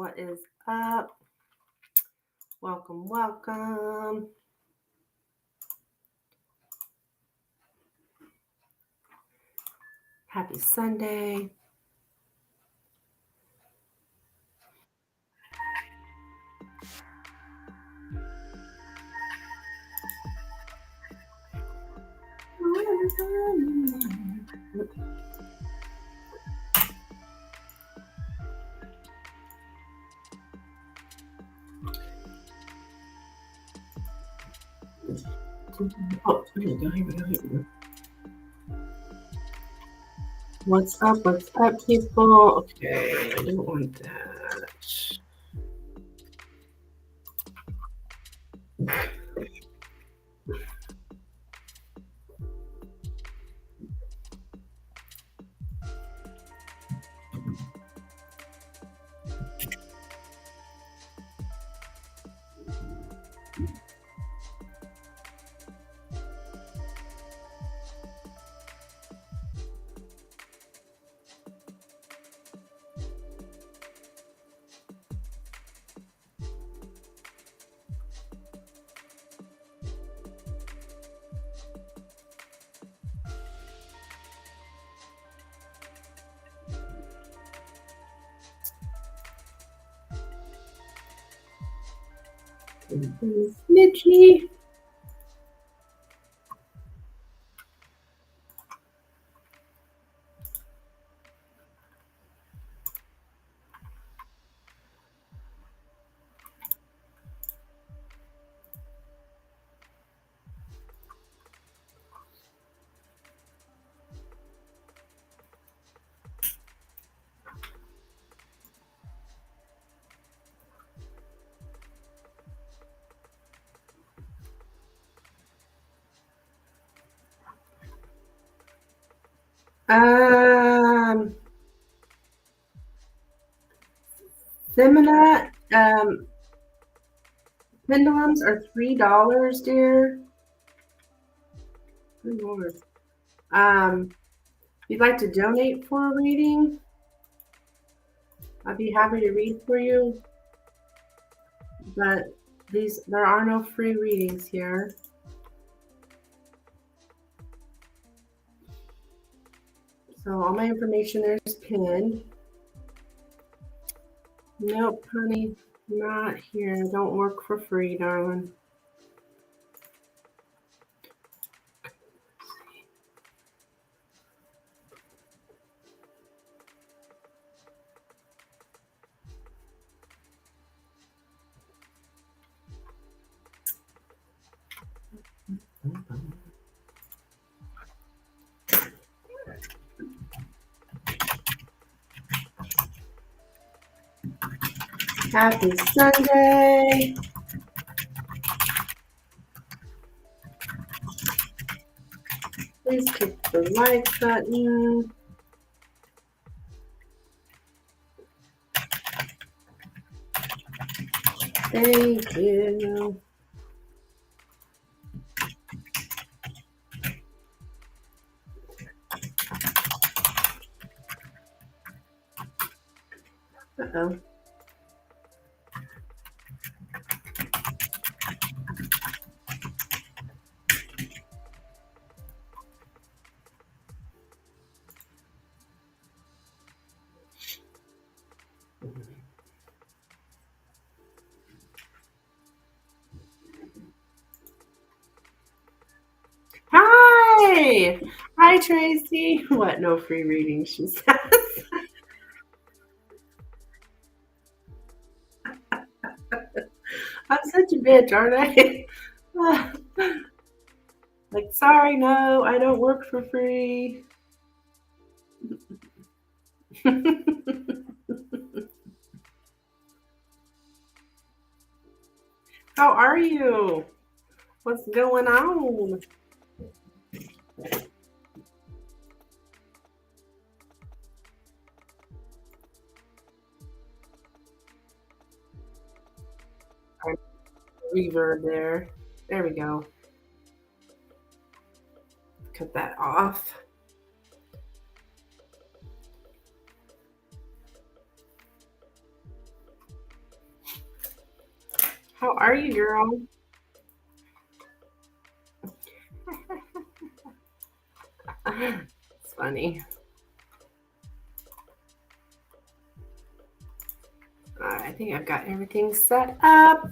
What is up? Welcome, welcome. Happy Sunday. Oh, here we go. What's up, people? Okay, I don't want that. Snitchy. Semina, pendulums are $3, dear. Good Lord. If you'd like to donate for a reading, I'd be happy to read for you. But there are no free readings here. So all my information there is pinned. Nope, honey, not here. Don't work for free, darling. Happy Sunday. Please click the like button. Thank you. Uh-oh. Hi! Hi, Tracy. What? No free reading, she says. I'm such a bitch, aren't I? Like, sorry, no, I don't work for free. How are you? What's going on? Reverb there. There we go. Cut that off. are you, girl? It's funny. I think I've got everything set up.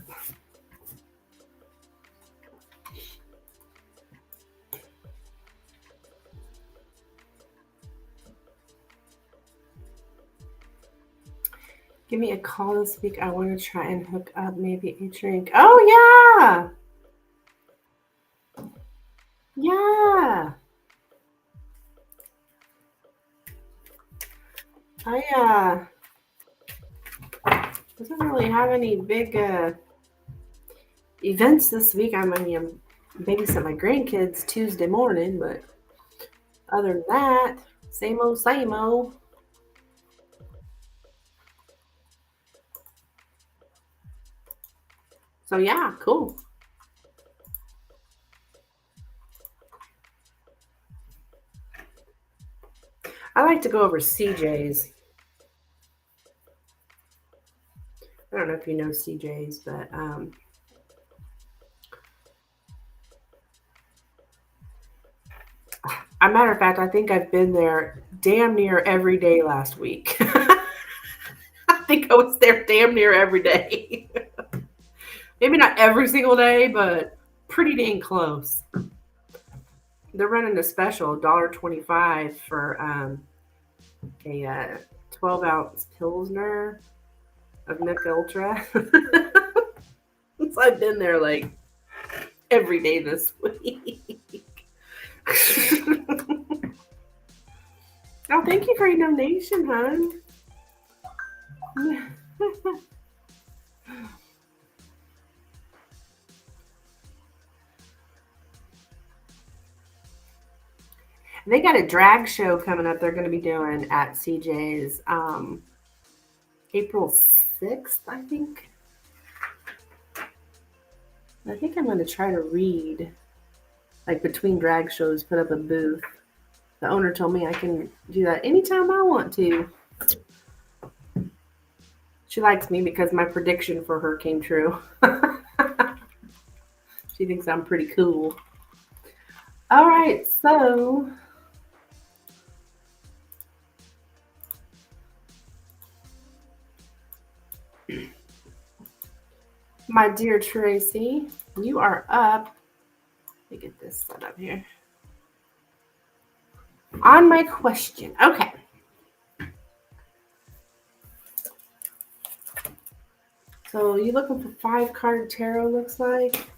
Give me a call this week. I want to try and hook up maybe a drink. Oh, yeah. Yeah. I doesn't really have any big events this week. I'm babysit my grandkids Tuesday morning, but other than that, same old, same old. So yeah, cool. I like to go over CJ's. I don't know if you know CJ's, but a matter of fact, I think I've been there damn near every day last week. I think I was there damn near every day. Maybe not every single day, but pretty dang close. They're running a special, $1.25 for a 12-ounce Pilsner of Mick Ultra. So I've been there like every day this week. Oh, thank you for your donation, hon. They got a drag show coming up they're going to be doing at CJ's April 6th, I think. I think I'm going to try to read, like between drag shows, put up a booth. The owner told me I can do that anytime I want to. She likes me because my prediction for her came true. She thinks I'm pretty cool. All right, so my dear Tracy, you are up. Let me get this set up here. On my question. Okay. So you looking for 5-card tarot, looks like.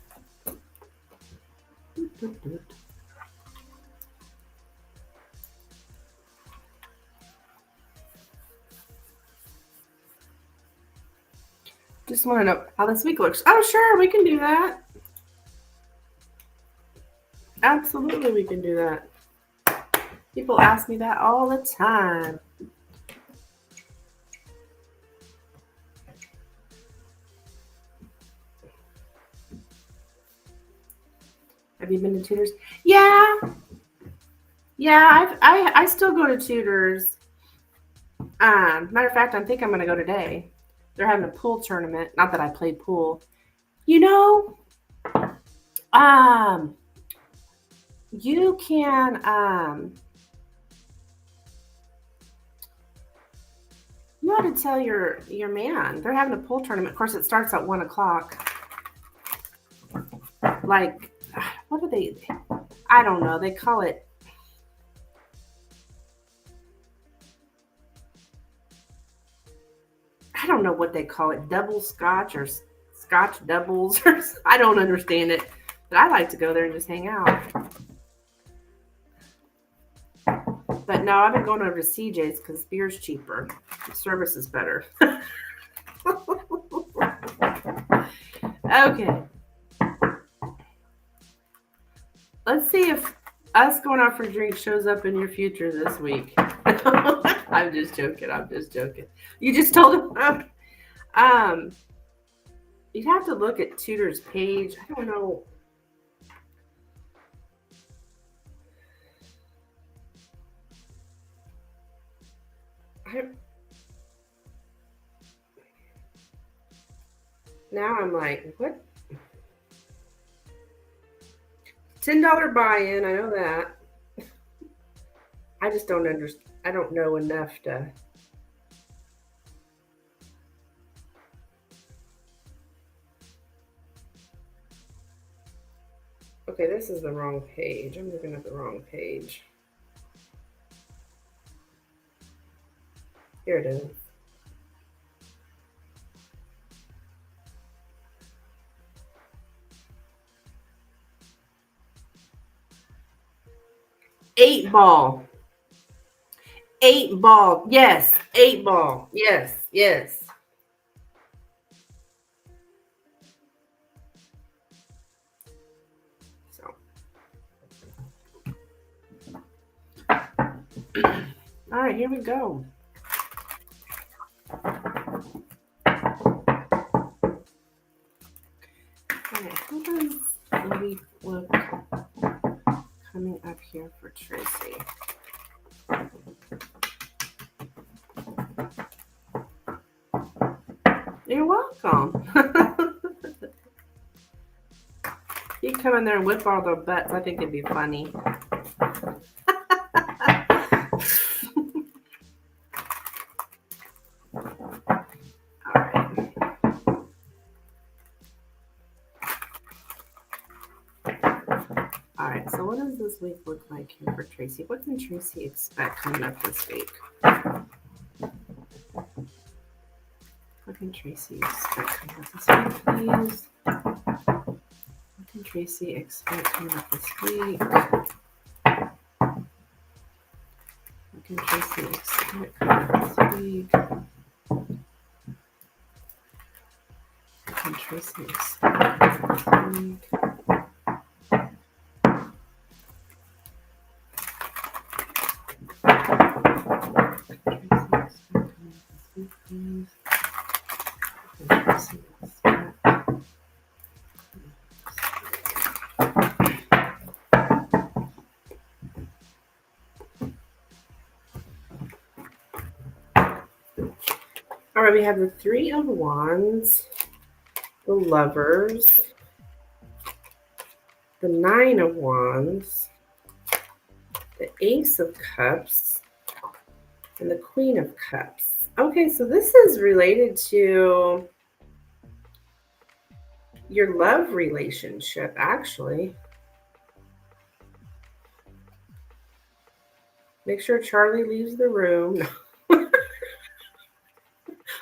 Just want to know how this week looks. Oh, sure, we can do that. Absolutely, we can do that. People ask me that all the time. Have you been to tutors? Yeah. Yeah, I still go to tutors. Matter of fact, I think I'm going to go today. They're having a pool tournament. Not that I played pool. You know, you can, you ought to tell your man. They're having a pool tournament. Of course, it starts at 1 o'clock. Like, what do they? I don't know. They call it. I don't know what they call it. Double scotch or scotch doubles. Or I don't understand it. But I like to go there and just hang out. But no, I've been going over to CJ's because beer's cheaper. The service is better. Okay. Let's see if us going out for a drink shows up in your future this week. I'm just joking. You just told him. You'd have to look at Tutor's page. I don't know. Now I'm like, what? $10 buy-in, I know that. I just don't understand. I don't know enough to. Okay, this is the wrong page. I'm looking at the wrong page. Here it is. Eight ball. 8 ball. Yes. 8 ball. Yes. Yes. So. All right, here we go. Okay, how does the leaf look coming up here for Tracy? You're welcome. You come in there and whip all the butts. I think it'd be funny. All right, so what does this week look like here for Tracy? What can Tracy expect coming up this week? What can Tracy expect coming up this week, please? What can Tracy expect coming up this week? What can Tracy expect coming up this week? What can Tracy expect this week? All right, we have the Three of Wands, the Lovers, the Nine of Wands, the Ace of Cups, and the Queen of Cups. Okay, so this is related to your love relationship, actually. Make sure Charlie leaves the room.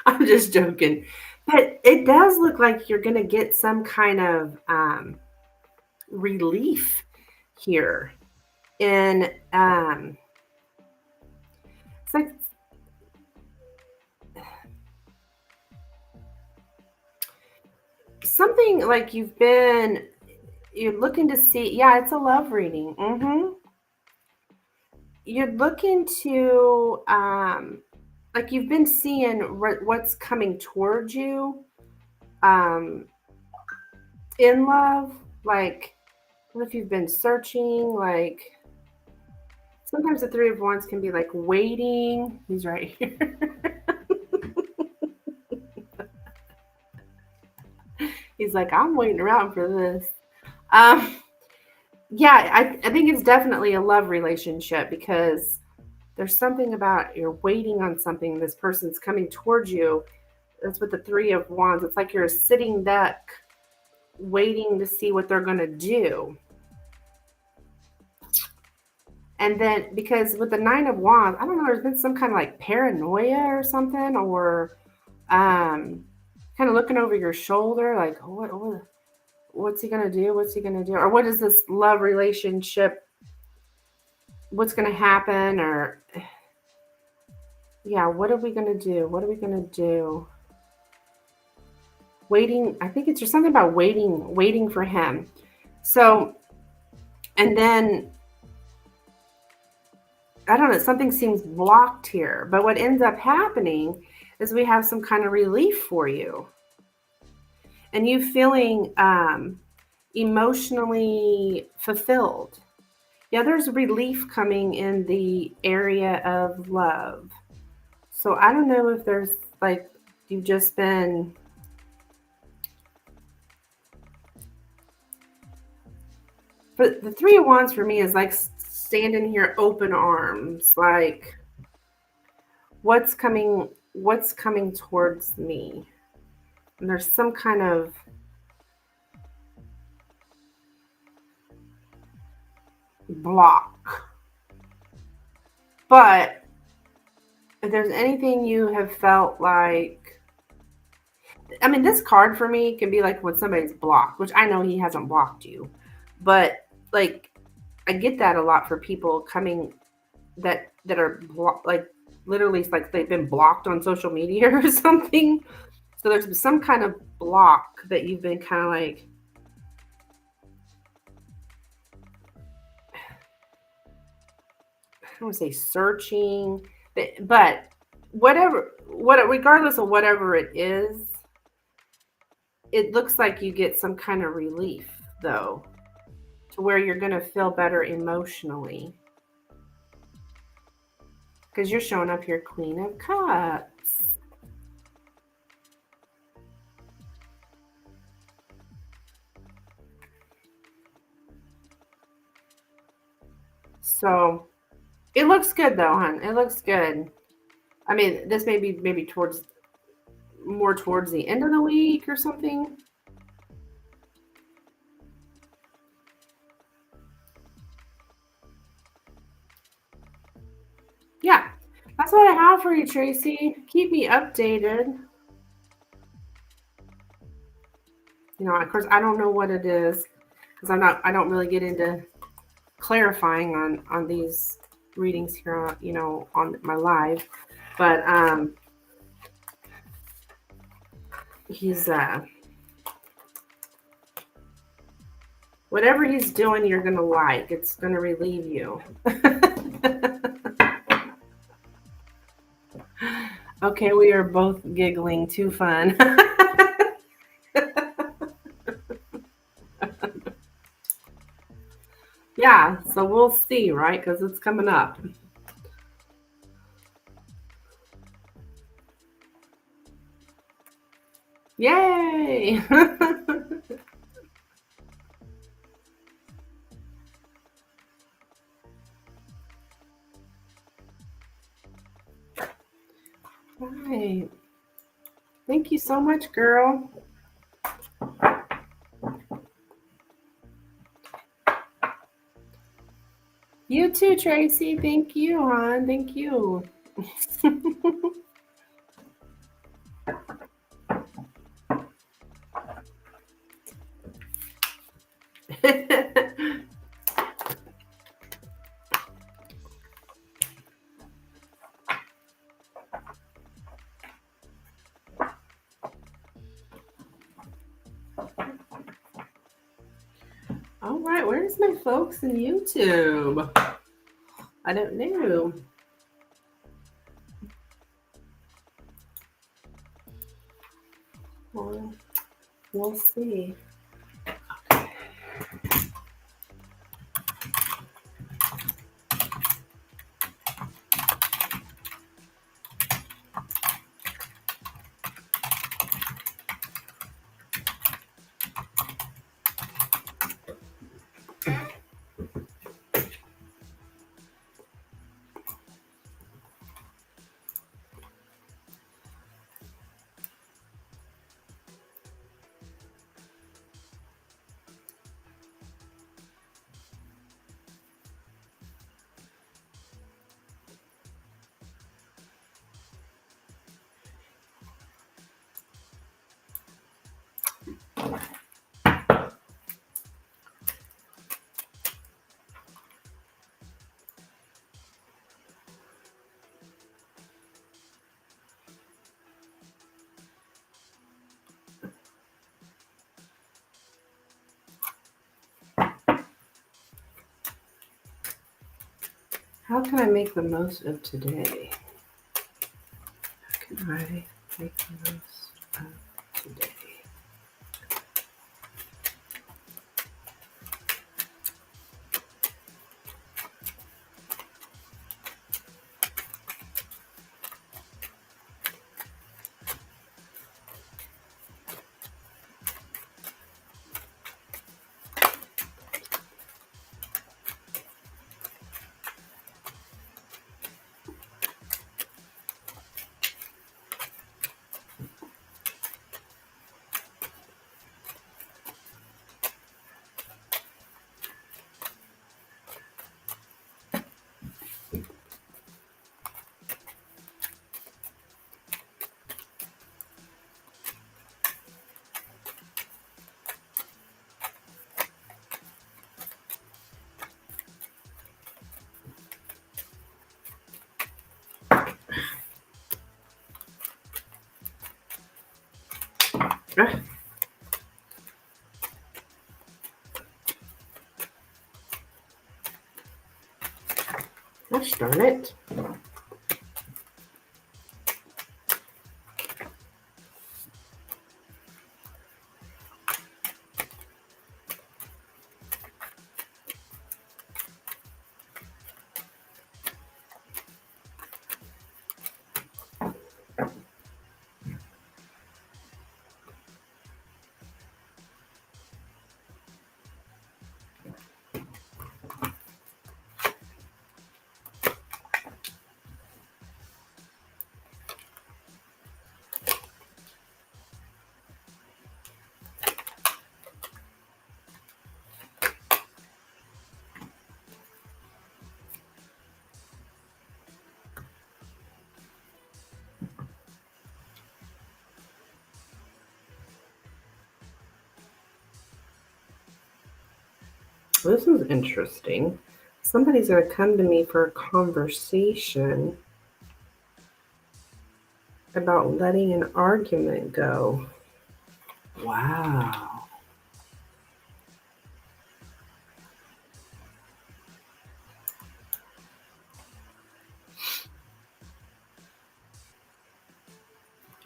I'm just joking. But it does look like you're going to get some kind of relief here. And it's like something like you're looking to see. Yeah, it's a love reading. You're looking to like you've been seeing what's coming towards you in love. Like, what if you've been searching? Like, sometimes the Three of Wands can be like waiting. He's right here. He's like, I'm waiting around for this. Yeah, I think it's definitely a love relationship because there's something about you're waiting on something. This person's coming towards you. That's what the Three of Wands. It's like you're a sitting duck waiting to see what they're going to do. And then because with the Nine of Wands, I don't know, there's been some kind of like paranoia or something, or kind of looking over your shoulder, like what's he gonna do? What's he gonna do? Or what is this love relationship? What's gonna happen? Or yeah, what are we gonna do? What are we gonna do? Waiting. I think it's just something about waiting for him. So, and then I don't know, something seems blocked here. But what ends up happening is we have some kind of relief for you. And you feeling emotionally fulfilled. Yeah, there's relief coming in the area of love. So I don't know if there's like you've just been But the Three of Wands for me is like standing here open arms, like what's coming towards me. And there's some kind of block. But if there's anything you have felt like, I mean, this card for me can be like when somebody's blocked, which I know he hasn't blocked you, but like I get that a lot for people coming that are like literally like they've been blocked on social media or something. So there's some kind of block that you've been kind of like, I don't want to say searching, but regardless of whatever it is, it looks like you get some kind of relief though, to where you're going to feel better emotionally. Because you're showing up your Queen of Cups. So it looks good though, hon. It looks good. I mean, this may be maybe more towards the end of the week or something. Yeah, that's what I have for you, Tracy. Keep me updated. You know, of course, I don't know what it is because I don't really get into clarifying on these readings here, on my live. But he's whatever he's doing, you're gonna like. It's gonna relieve you. Okay, we are both giggling. Too fun. Yeah, so we'll see, right? Because it's coming up. Yay! Right. Thank you so much, girl. You too, Tracy. Thank you, hon. Thank you. All right, where's my folks in YouTube? I don't know. Well, we'll see. How can I make the most of today? How can I make the most of today? Ah, gosh darn it. This is interesting. Somebody's going to come to me for a conversation about letting an argument go. Wow.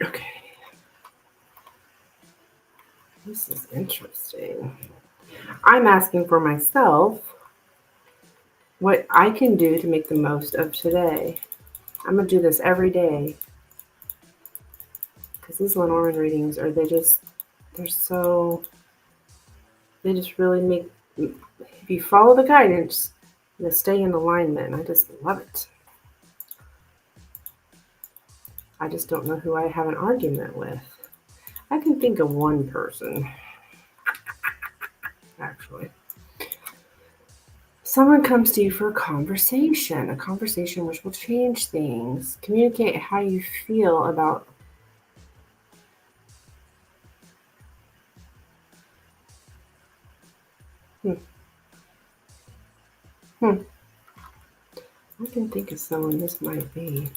Okay. This is interesting. I'm asking for myself what I can do to make the most of today. I'm going to do this every day. Because these Lenormand readings they just really make, if you follow the guidance, you stay in alignment. I just love it. I just don't know who I have an argument with. I can think of one person, actually. Someone comes to you for a conversation which will change things. Communicate how you feel about I can think of someone this might be.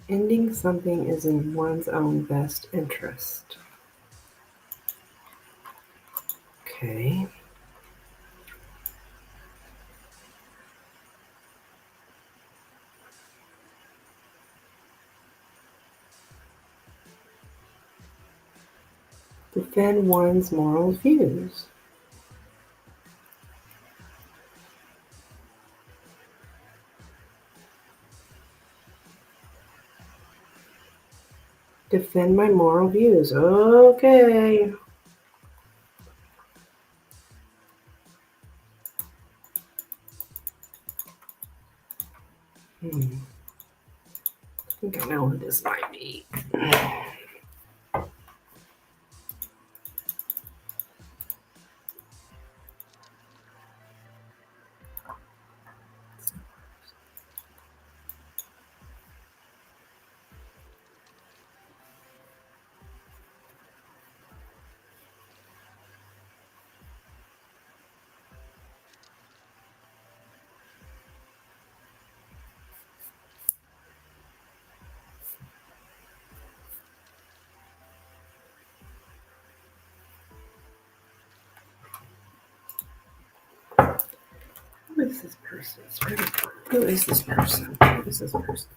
Ending something is in one's own best interest. Okay. Defend one's moral views. Defend my moral views. Okay. I think I know who this might be. Who is this person? Who is this person? Who is this person?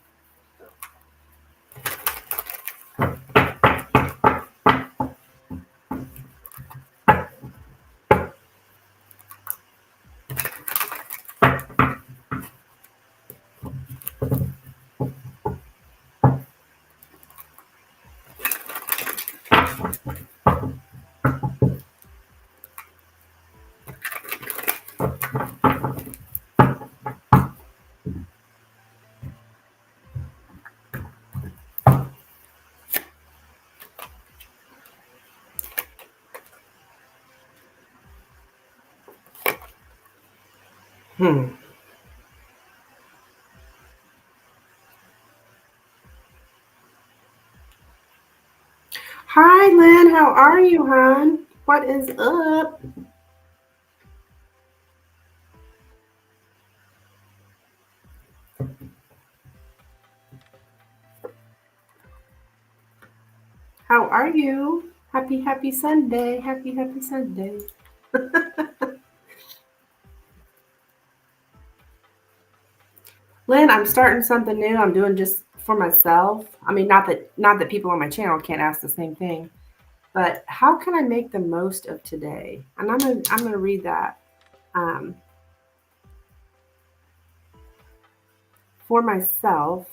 Hmm. Hi, Lynn. How are you, hon? What is up? How are you? Happy Sunday. Happy Sunday. Lynn, I'm starting something new. I'm doing just for myself. I mean, not that people on my channel can't ask the same thing, but how can I make the most of today? And I'm gonna read that um, for myself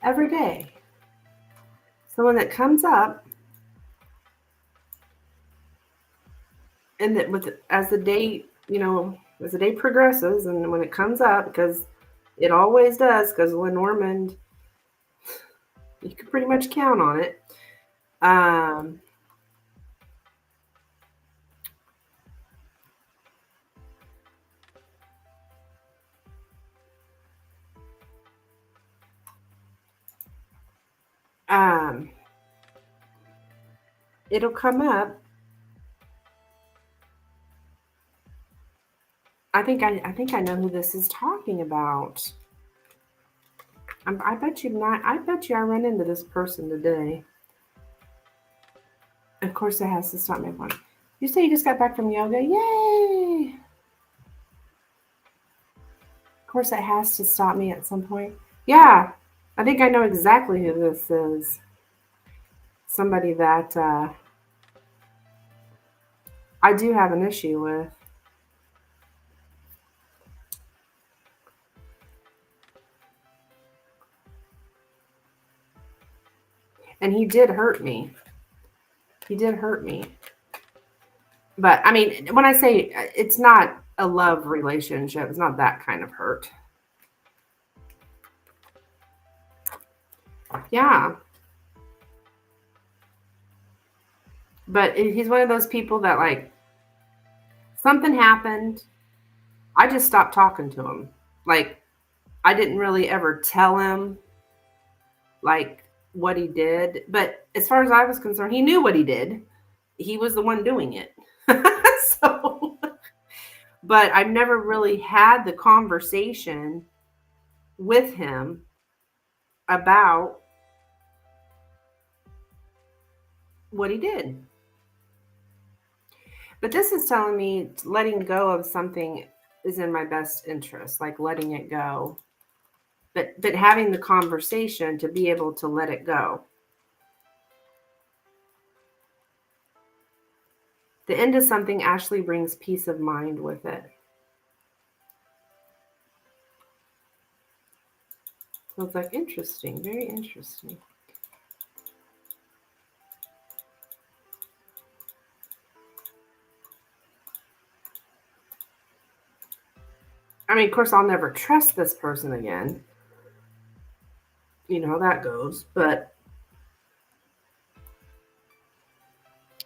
every day. So when it comes up, and that with as the day, as the day progresses, and when it comes up, because it always does, because Lenormand, you can pretty much count on it. Um, um, it'll come up. I think I know who this is talking about. I bet you not. I bet you I run into this person today. Of course, it has to stop me one. You say you just got back from yoga? Yay! Of course, it has to stop me at some point. Yeah, I think I know exactly who this is. Somebody that I do have an issue with. And he did hurt me. He did hurt me. But I mean, when I say it's not a love relationship, it's not that kind of hurt. Yeah. But he's one of those people that, like, something happened. I just stopped talking to him. Like, I didn't really ever tell him, like, what he did. But as far as I was concerned, he knew what he did. He was the one doing it. So, but I've never really had the conversation with him about what he did. But this is telling me letting go of something is in my best interest, like letting it go. But having the conversation to be able to let it go. The end of something actually brings peace of mind with it. So it's like interesting, very interesting. I mean, of course, I'll never trust this person again. You know how that goes, but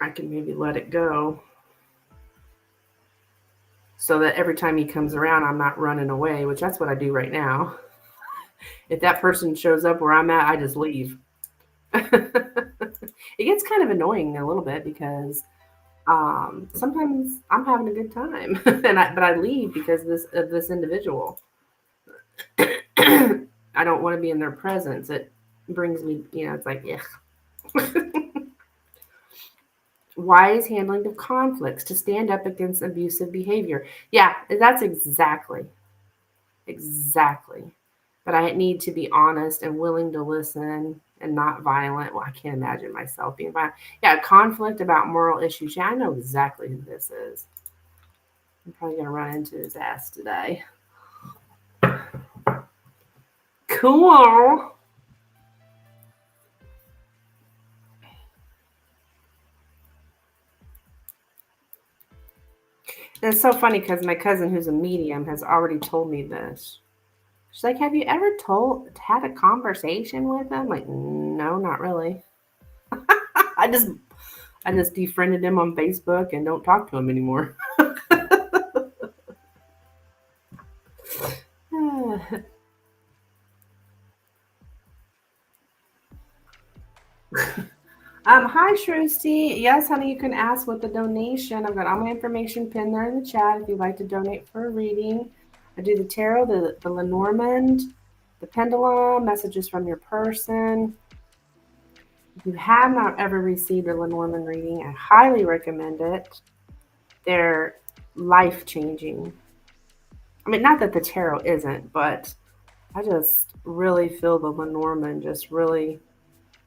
I can maybe let it go so that every time he comes around, I'm not running away, which that's what I do right now. If that person shows up where I'm at, I just leave. It gets kind of annoying a little bit because sometimes I'm having a good time, but I leave because of this individual. I don't want to be in their presence. It brings me, it's like, yeah. Wise handling of conflicts to stand up against abusive behavior. Yeah, that's exactly. But I need to be honest and willing to listen and not violent. Well, I can't imagine myself being violent. Yeah, conflict about moral issues. Yeah, I know exactly who this is. I'm probably going to run into his ass today. Cool. And it's so funny because my cousin, who's a medium, has already told me this. She's like, "Have you ever had a conversation with him?" I'm like, no, not really. I just defriended him on Facebook and don't talk to him anymore. Hi Shrusty. Yes, honey, you can ask with the donation. I've got all my information pinned there in the chat if you'd like to donate for a reading. I do the tarot, the Lenormand, the Pendulum, messages from your person. If you have not ever received a Lenormand reading, I highly recommend it. They're life changing. I mean, not that the tarot isn't, but I just really feel the Lenormand just really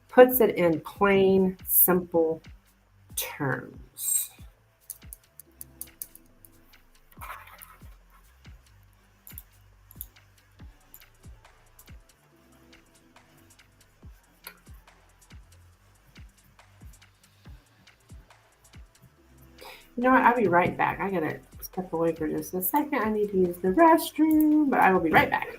puts it in plain, simple terms. You know what? I'll be right back. I gotta step away for just a second. I need to use the restroom, but I will be right back.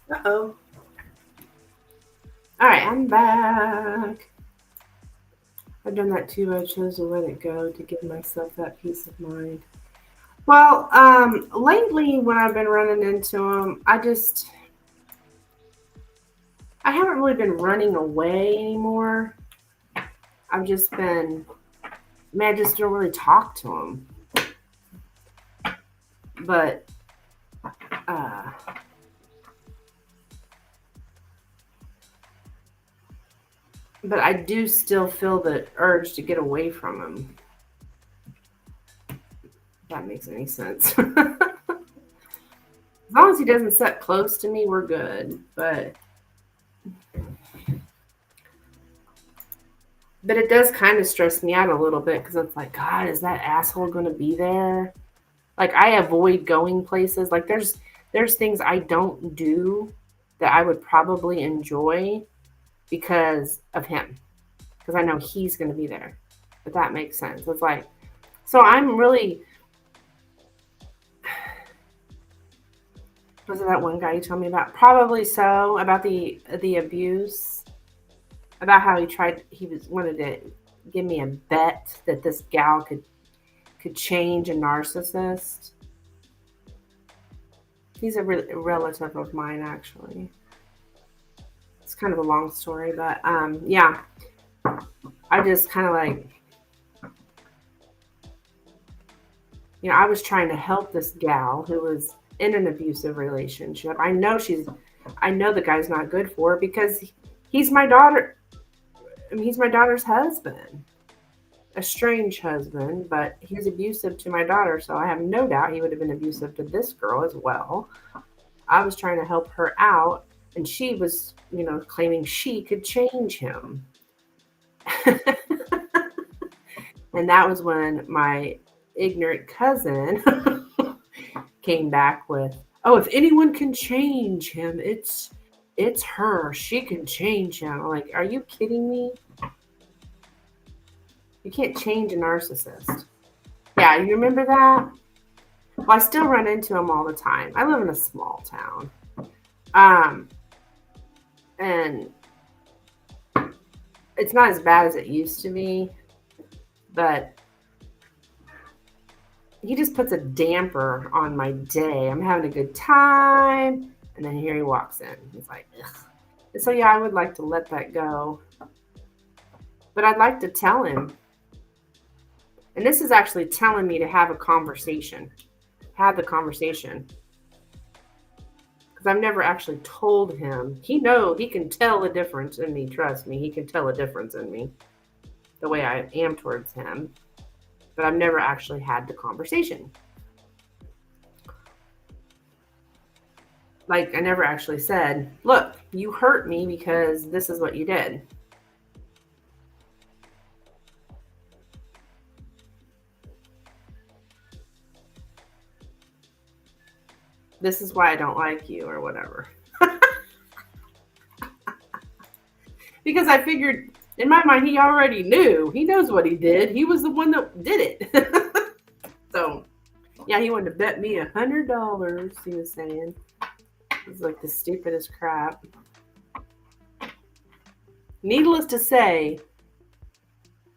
Uh-oh. All right, I'm back. I've done that too. I chose to let it go to give myself that peace of mind. Well, lately when I've been running into them, I haven't really been running away anymore. I've just been, I mean, I just don't really talk to them. But, uh, but I do still feel the urge to get away from him. If that makes any sense. As long as he doesn't sit close to me, we're good. But it does kind of stress me out a little bit because it's like, God, is that asshole going to be there? Like I avoid going places. Like there's things I don't do that I would probably enjoy because of him. Because I know he's going to be there. If that makes sense. It's like, so I'm really. Was it that one guy you told me about? Probably so. About the abuse. About how he wanted to give me a bet that this gal could change a narcissist. He's a relative of mine, actually. It's kind of a long story, but yeah. I just kind of like, I was trying to help this gal who was in an abusive relationship. I know the guy's not good for her because he's my daughter. I mean, he's my daughter's husband, a strange husband, but he's abusive to my daughter. So I have no doubt he would have been abusive to this girl as well. I was trying to help her out, and she was, claiming she could change him. And that was when my ignorant cousin came back with, "Oh, if anyone can change him, it's her. She can change him." I'm like, are you kidding me? You can't change a narcissist. Yeah, you remember that? Well, I still run into him all the time. I live in a small town. Um, and it's not as bad as it used to be, but he just puts a damper on my day. I'm having a good time, and then here he walks in. He's like, ugh. And so, yeah, I would like to let that go. But I'd like to tell him. And this is actually telling me to have a conversation. Have the conversation. Because I've never actually told him. He can tell a difference in me. Trust me, he can tell a difference in me. The way I am towards him. But I've never actually had the conversation. Like, I never actually said, look, you hurt me because this is what you did. This is why I don't like you or whatever. Because I figured, in my mind, he already knew. He knows what he did. He was the one that did it. So, yeah, he wanted to bet me $100, he was saying. It was like the stupidest crap. Needless to say,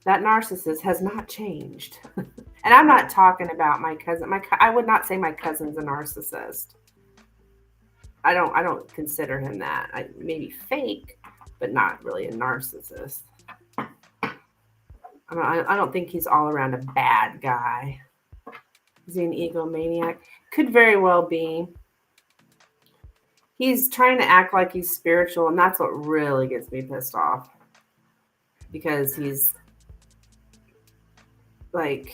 that narcissist has not changed. And I'm not talking about my cousin. I would not say my cousin's a narcissist. I don't consider him that. Maybe fake, but not really a narcissist. I don't think he's all around a bad guy. Is he an egomaniac? Could very well be. He's trying to act like he's spiritual, and that's what really gets me pissed off. Because he's like,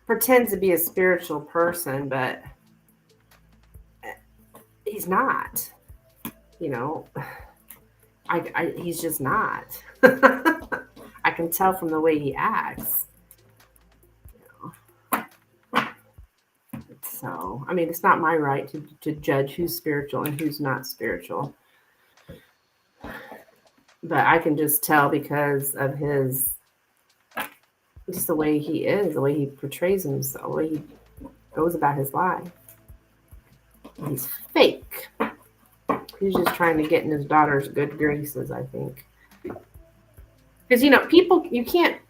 pretends to be a spiritual person, but he's not. You know, he's just not. I can tell from the way he acts. So, I mean, it's not my right to judge who's spiritual and who's not spiritual. But I can just tell because of just the way he is, the way he portrays himself, the way he goes about his life. He's fake. He's just trying to get in his daughter's good graces, I think. Because, people, you can't,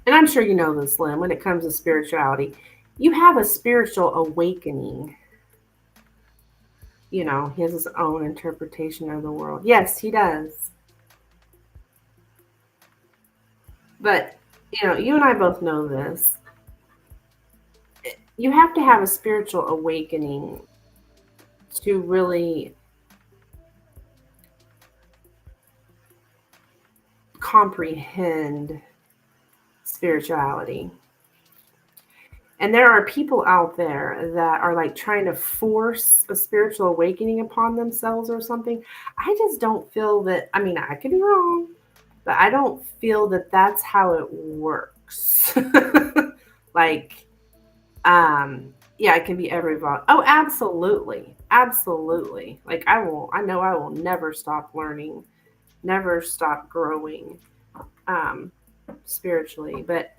and I'm sure you know this, Lynn, when it comes to spirituality, you have a spiritual awakening. He has his own interpretation of the world. Yes, he does. But, you and I both know this. You have to have a spiritual awakening to really comprehend spirituality. And there are people out there that are like trying to force a spiritual awakening upon themselves or something. I just don't feel that, I mean, I could be wrong, but I don't feel that that's how it works. Like, yeah, it can be every vol. Oh, absolutely. Absolutely. Like, I know I will never stop learning, never stop growing, spiritually, but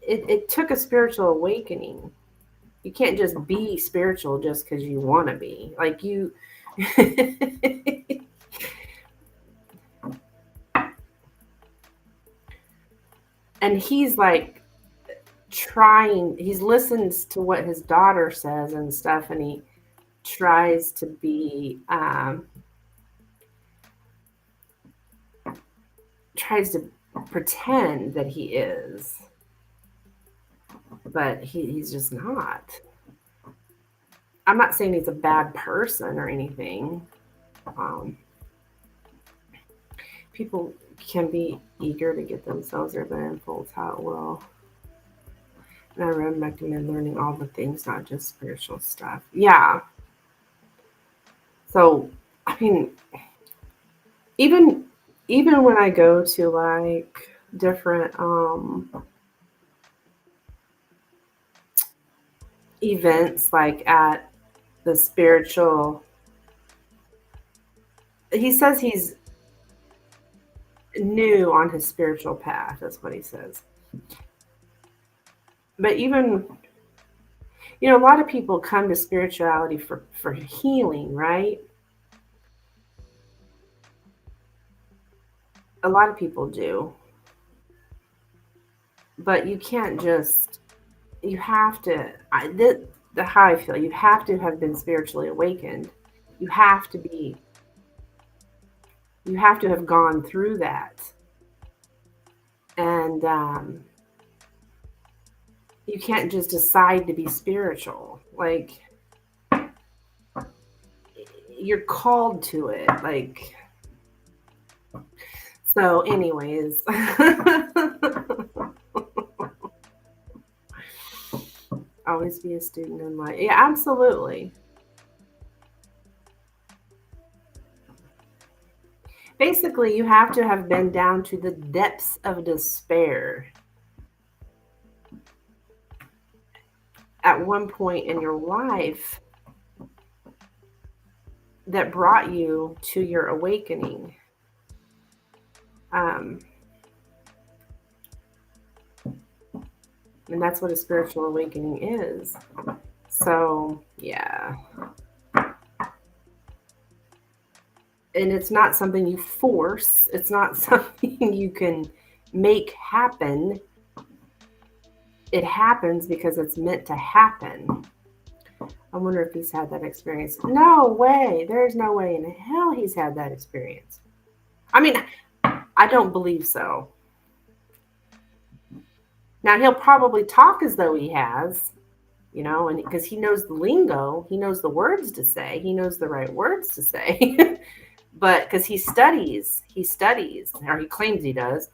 it took a spiritual awakening. You can't just be spiritual just because you want to be. Like you. And he's like he listens to what his daughter says and stuff, and he tries to be, tries to pretend that he is. But he's just not. I'm not saying he's a bad person or anything. People can be eager to get themselves their full out will. And I recommend learning all the things, not just spiritual stuff. Yeah. So, I mean, even when I go to like different events, like at the spiritual, he says he's new on his spiritual path. That's what he says. But even, a lot of people come to spirituality for healing, right? A lot of people do. But you can't just, you have to, the how I feel, you have to have been spiritually awakened. You have to be, you have to have gone through that. And you can't just decide to be spiritual. Like, you're called to it. Like, so, anyways. Always be a student in life. Yeah, absolutely. Basically, you have to have been down to the depths of despair at one point in your life that brought you to your awakening. And that's what a spiritual awakening is. So, yeah. And it's not something you force. It's not something you can make happen. It happens because it's meant to happen. I wonder if he's had that experience. No way. There's no way in hell he's had that experience. I mean, I don't believe so. Now, he'll probably talk as though he has, and because he knows the lingo, he knows the words to say, he knows the right words to say. But because he studies, or he claims he does.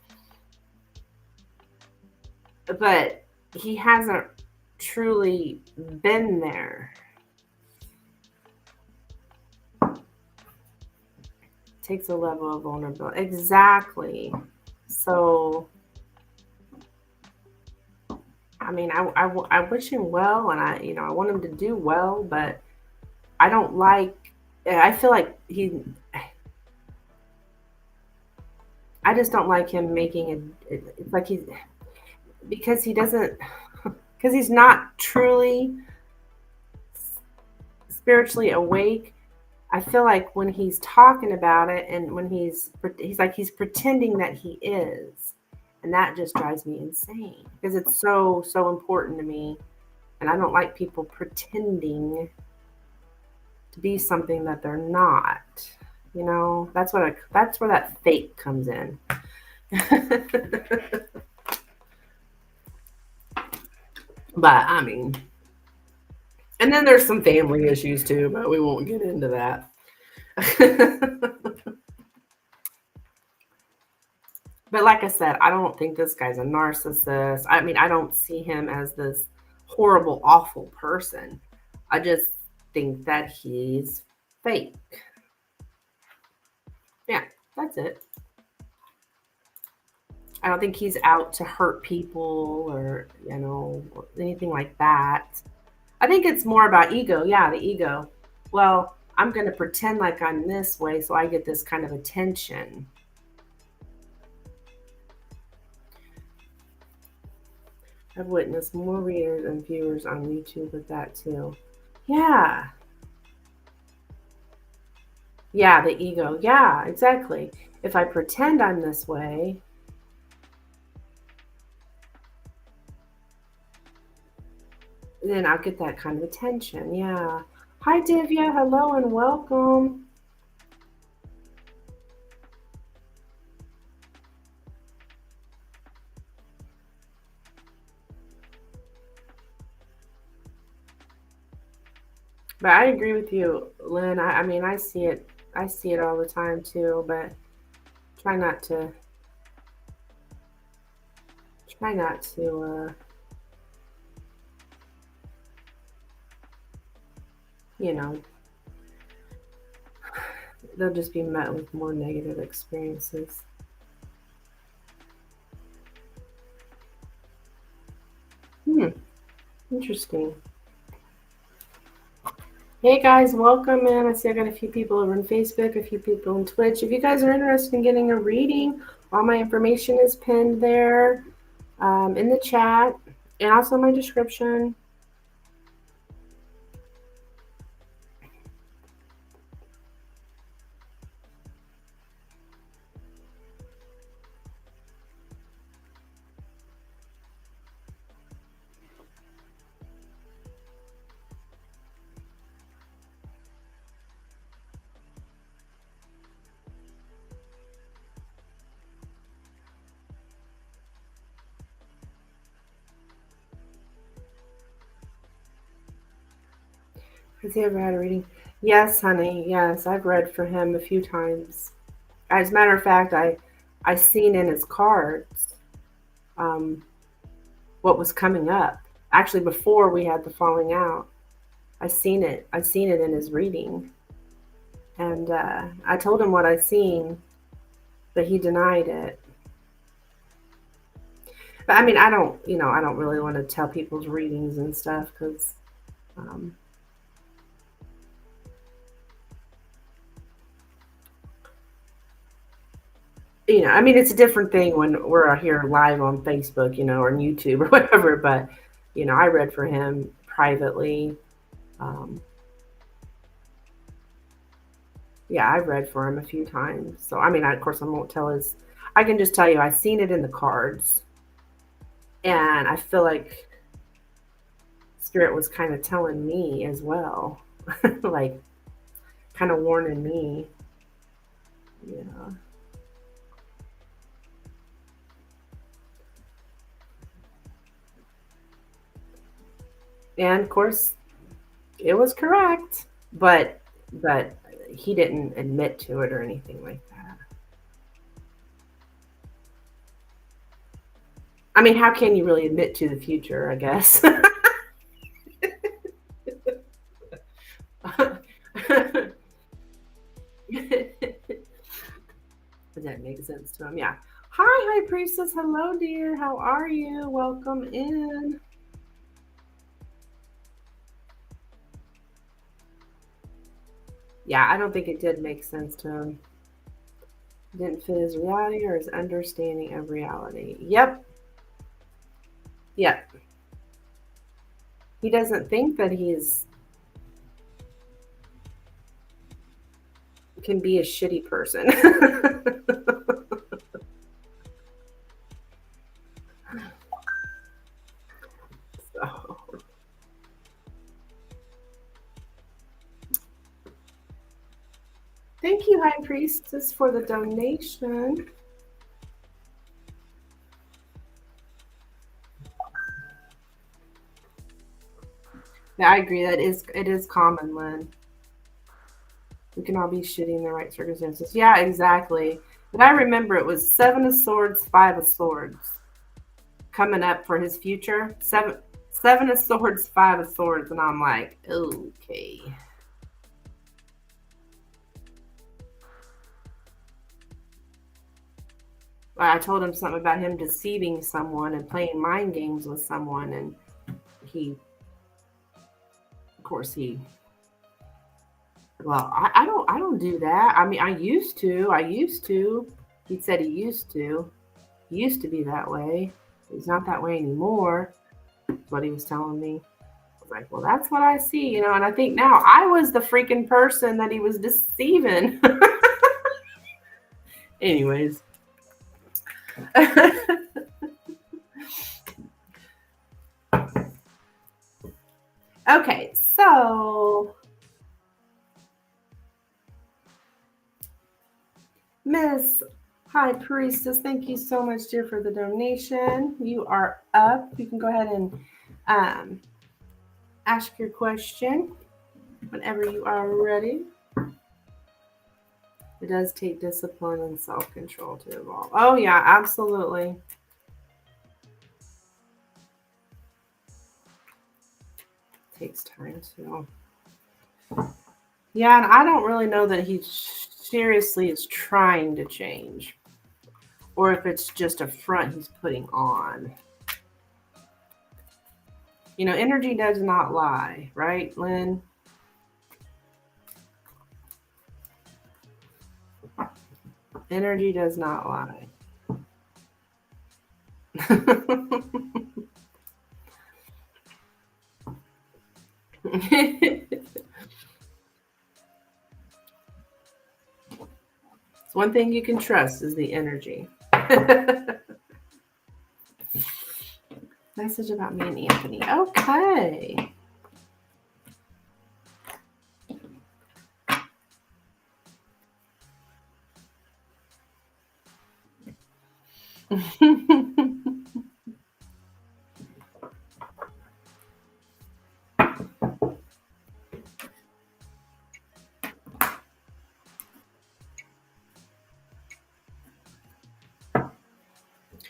But he hasn't truly been there. Takes a level of vulnerability. Exactly. So, I mean, I wish him well, and I want him to do well, but I feel like I just don't like him making it like because he's not truly spiritually awake. I feel like when he's talking about it and when he's pretending that he is, and that just drives me insane because it's so important to me, and I don't like people pretending to be something that they're not. That's where that fake comes in. But I mean, and then there's some family issues too, but we won't get into that. But like I said, I don't think this guy's a narcissist. I mean, I don't see him as this horrible, awful person. I just think that he's fake. Yeah, that's it. I don't think he's out to hurt people or, anything like that. I think it's more about ego. Yeah, the ego. Well, I'm going to pretend like I'm this way so I get this kind of attention. I've witnessed more readers and viewers on YouTube with that too. Yeah. Yeah, the ego. Yeah, exactly. If I pretend I'm this way, then I'll get that kind of attention. Yeah. Hi, Divya. Hello and welcome. But I agree with you, Lynn. I mean, I see it all the time too, but try not to they'll just be met with more negative experiences. Interesting. Hey guys, welcome in. I see I got a few people over on Facebook, a few people on Twitch. If you guys are interested in getting a reading All my information is pinned there in the chat and also my description. Has he ever had a reading? Yes, honey. Yes, I've read for him a few times. As a matter of fact, I seen in his cards um, what was coming up. Actually, before we had the falling out, I seen it. I seen it in his reading, and I told him what I seen, but he denied it. But I mean, I don't really want to tell people's readings and stuff because, um, I mean, it's a different thing when we're here live on Facebook, or on YouTube or whatever. But, I read for him privately. Um, yeah, I've read for him a few times. So, I mean, of course, I won't tell his. I can just tell you, I've seen it in the cards, and I feel like Spirit was kind of telling me as well, like kind of warning me. Yeah. And of course, it was correct, but he didn't admit to it or anything like that. I mean, how can you really admit to the future, I guess? Does that make sense to him? Yeah. Hi, High Priestess. Hello, dear. How are you? Welcome in. Yeah, I don't think it did make sense to him. It didn't fit his reality or his understanding of reality. Yep. Yep. He doesn't think that he's can be a shitty person. So. Thank you, High Priestess, for the donation. Yeah, I agree. It is common, Lynn. We can all be shitty in the right circumstances. Yeah, exactly. But I remember it was 7 of Swords, 5 of Swords coming up for his future. Seven of Swords, 5 of Swords, and I'm like, okay. I told him something about him deceiving someone and playing mind games with someone, and he, of course, well, I don't do that. I mean, I used to. He said he used to. He used to be that way. He's not that way anymore. That's what he was telling me. I was like, well, that's what I see, and I think now I was the freaking person that he was deceiving. Anyways. Okay, so Miss High Priestess, thank you so much, dear, for the donation. You are up. You can go ahead and ask your question whenever you are ready. It does take discipline and self-control to evolve. Oh, yeah, absolutely. It takes time to. Yeah, and I don't really know that he seriously is trying to change, or if it's just a front he's putting on. Energy does not lie, right, Lynn? Energy does not lie. It's one thing you can trust is the energy. Message about me and Anthony. Okay.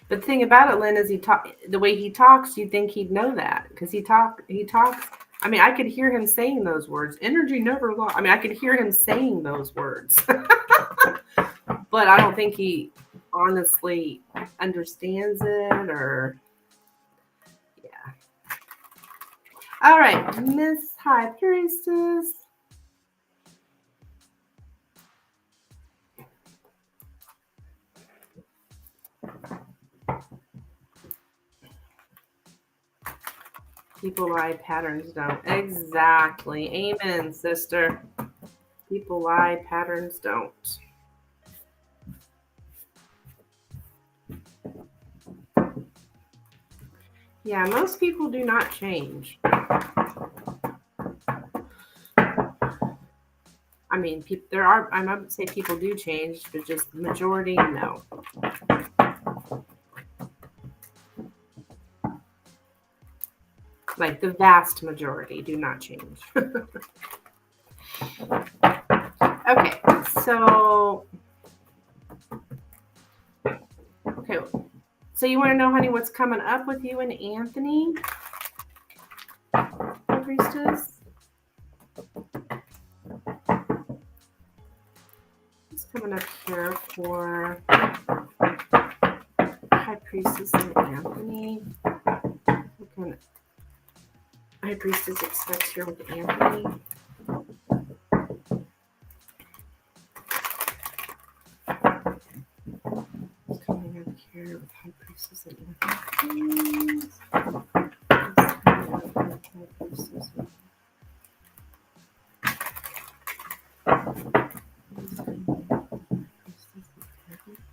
But the thing about it, Lynn, is the way he talks, you'd think he'd know that because he talks. I mean, I could hear him saying those words. Energy never lost. I mean, I could hear him saying those words, but I don't think he honestly understands it or. Yeah. All right, Miss High Priestess. People lie, patterns don't. Exactly. Amen, sister. People lie, patterns don't. Yeah, most people do not change. I mean, there are, I would say people do change, but just the majority, no. Like the vast majority do not change. Okay, so you want to know, honey, what's coming up with you and Anthony, Priestess? What's coming up here for High Priestess and Anthony? What kind of High Priestess expects here with Anthony? What's coming up here with High Priestess and Anthony?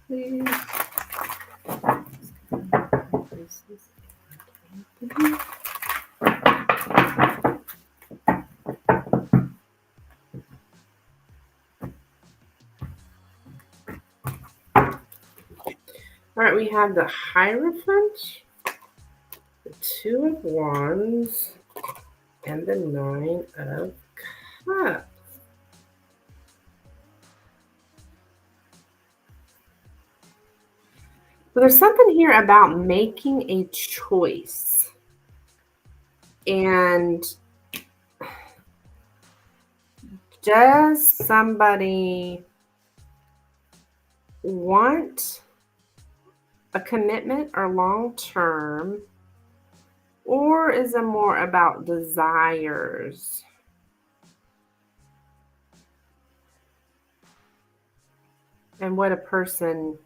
Please. All right, we have the Hierophant, the Two of Wands, and the Nine of Cups. So there's something here about making a choice. And does somebody want a commitment or long term, or is it more about desires? And what a person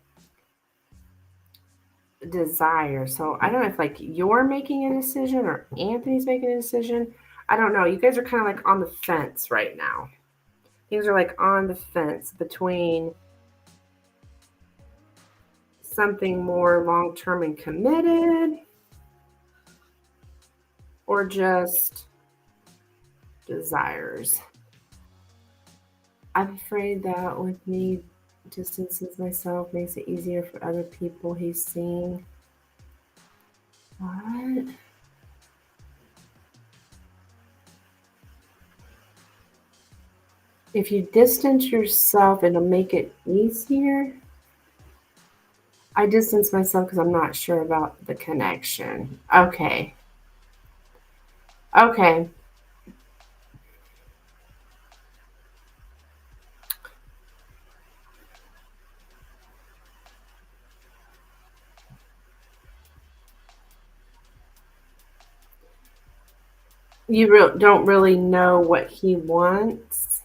desires. So I don't know if like you're making a decision or Anthony's making a decision. I don't know. You guys are kind of like on the fence right now. Things are like on the fence between something more long-term and committed, or just desires. I'm afraid that with me distances myself makes it easier for other people he's seeing. What? If you distance yourself, it'll make it easier. I distance myself because I'm not sure about the connection. Okay. Okay. You don't really know what he wants.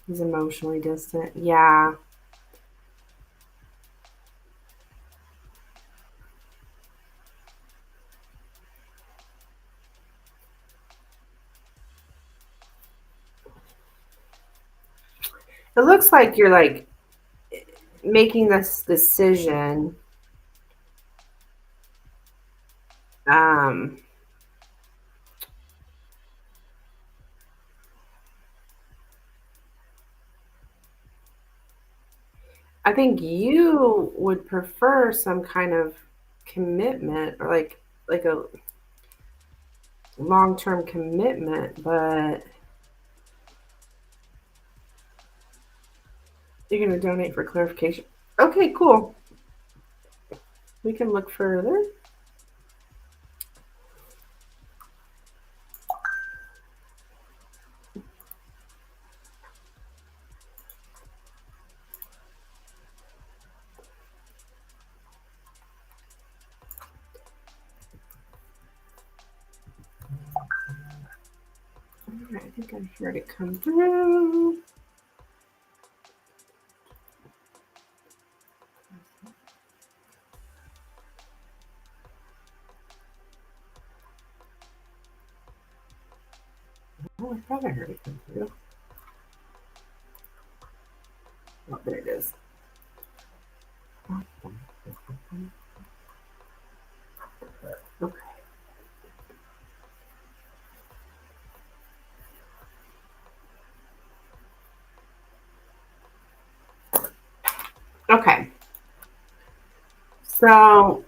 He's emotionally distant. Yeah. It looks like you're like making this decision. Um, I think you would prefer some kind of commitment or like a long-term commitment, but you're going to donate for clarification. Okay, cool. We can look further. All right, I think I heard it come through. Oh, I thought I heard it come through. Oh, there it is. Okay. Okay. So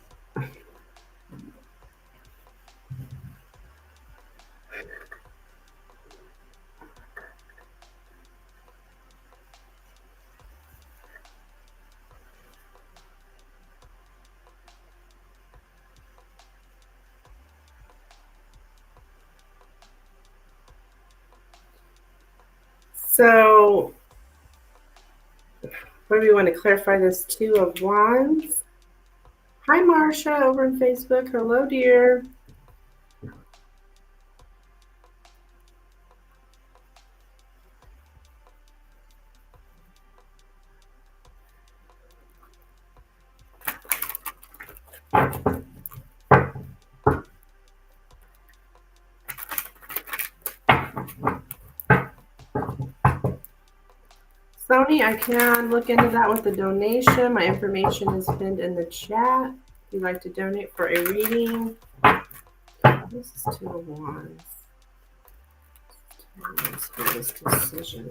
So, what do we want to clarify this Two of Wands? Hi, Marcia, over on Facebook. Hello, dear. Sony, I can look into that with the donation. My information is pinned in the chat. If you'd like to donate for a reading, this is Two of Wands. Let's do this decision.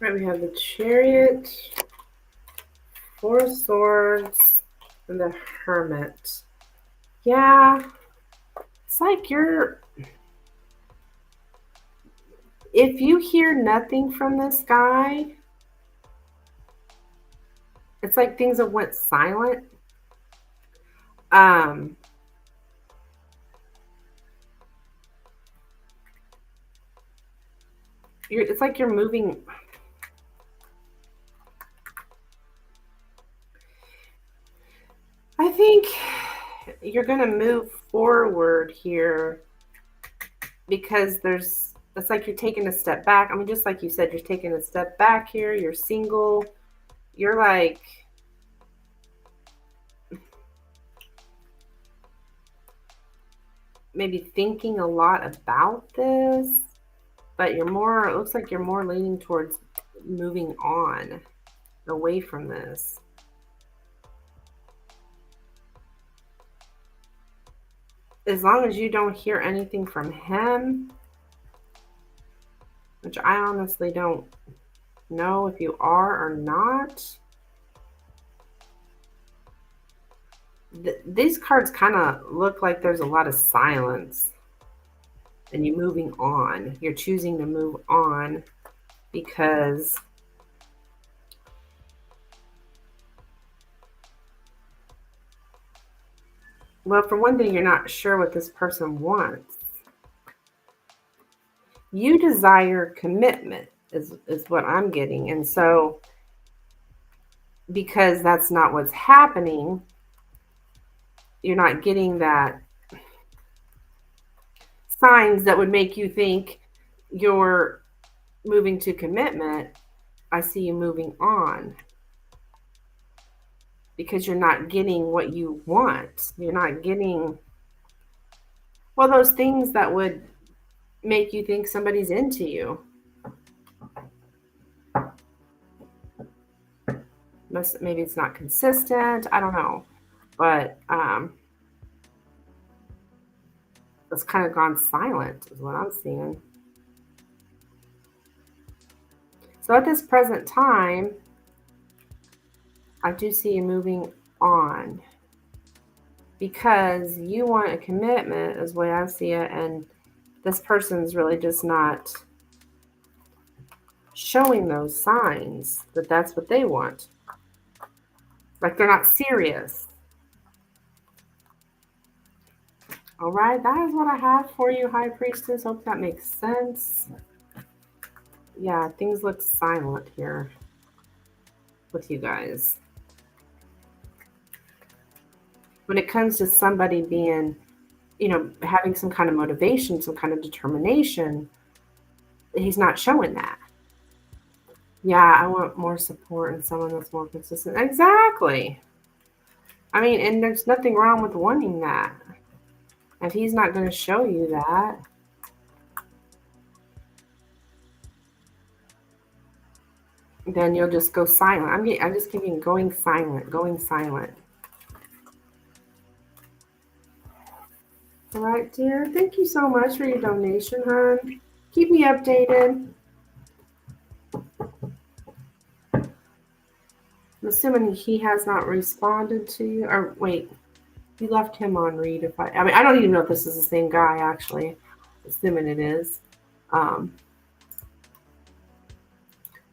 Right, we have the Chariot, Four of Swords, and the Hermit. Yeah, it's like if you hear nothing from this guy, it's like things have went silent. It's like you're moving. I think you're going to move forward here because it's like you're taking a step back. I mean, just like you said, you're taking a step back here. You're single. You're like, maybe thinking a lot about this, but it looks like you're more leaning towards moving on away from this. As long as you don't hear anything from him, which I honestly don't know if you are or not. These cards kind of look like there's a lot of silence and you're moving on. You're choosing to move on because Well, for one thing, you're not sure what this person wants. You desire commitment, is what I'm getting. And so, because that's not what's happening, you're not getting that signs that would make you think you're moving to commitment. I see you moving on because you're not getting what you want. You're not getting, well, those things that would make you think somebody's into you. Maybe it's not consistent. I don't know. But it's kind of gone silent is what I'm seeing. So at this present time, I do see you moving on because you want a commitment is the way I see it. And this person's really just not showing those signs that that's what they want. Like they're not serious. All right, that is what I have for you, High Priestess. Hope that makes sense. Yeah, things look silent here with you guys. When it comes to somebody being, having some kind of motivation, some kind of determination, he's not showing that. Yeah, I want more support and someone that's more consistent. Exactly. I mean, and there's nothing wrong with wanting that. If he's not going to show you that, then you'll just go silent. I'm just giving going silent. All right, dear. Thank you so much for your donation, hon. Keep me updated. I'm assuming he has not responded to you. Or wait, you left him on read. I mean, I don't even know if this is the same guy, actually. Assuming it is. That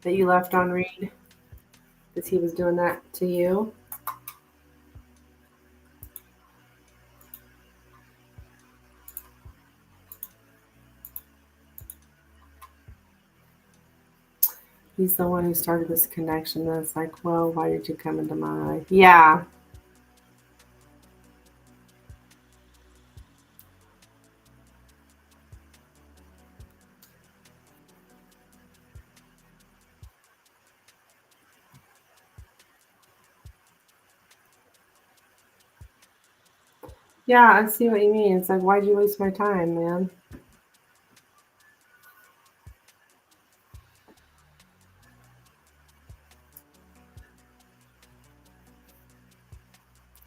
you left on read. Because he was doing that to you. He's the one who started this connection. That's like, well, why did you come into my life? Yeah. Yeah, I see what you mean. It's like, why'd you waste my time, man?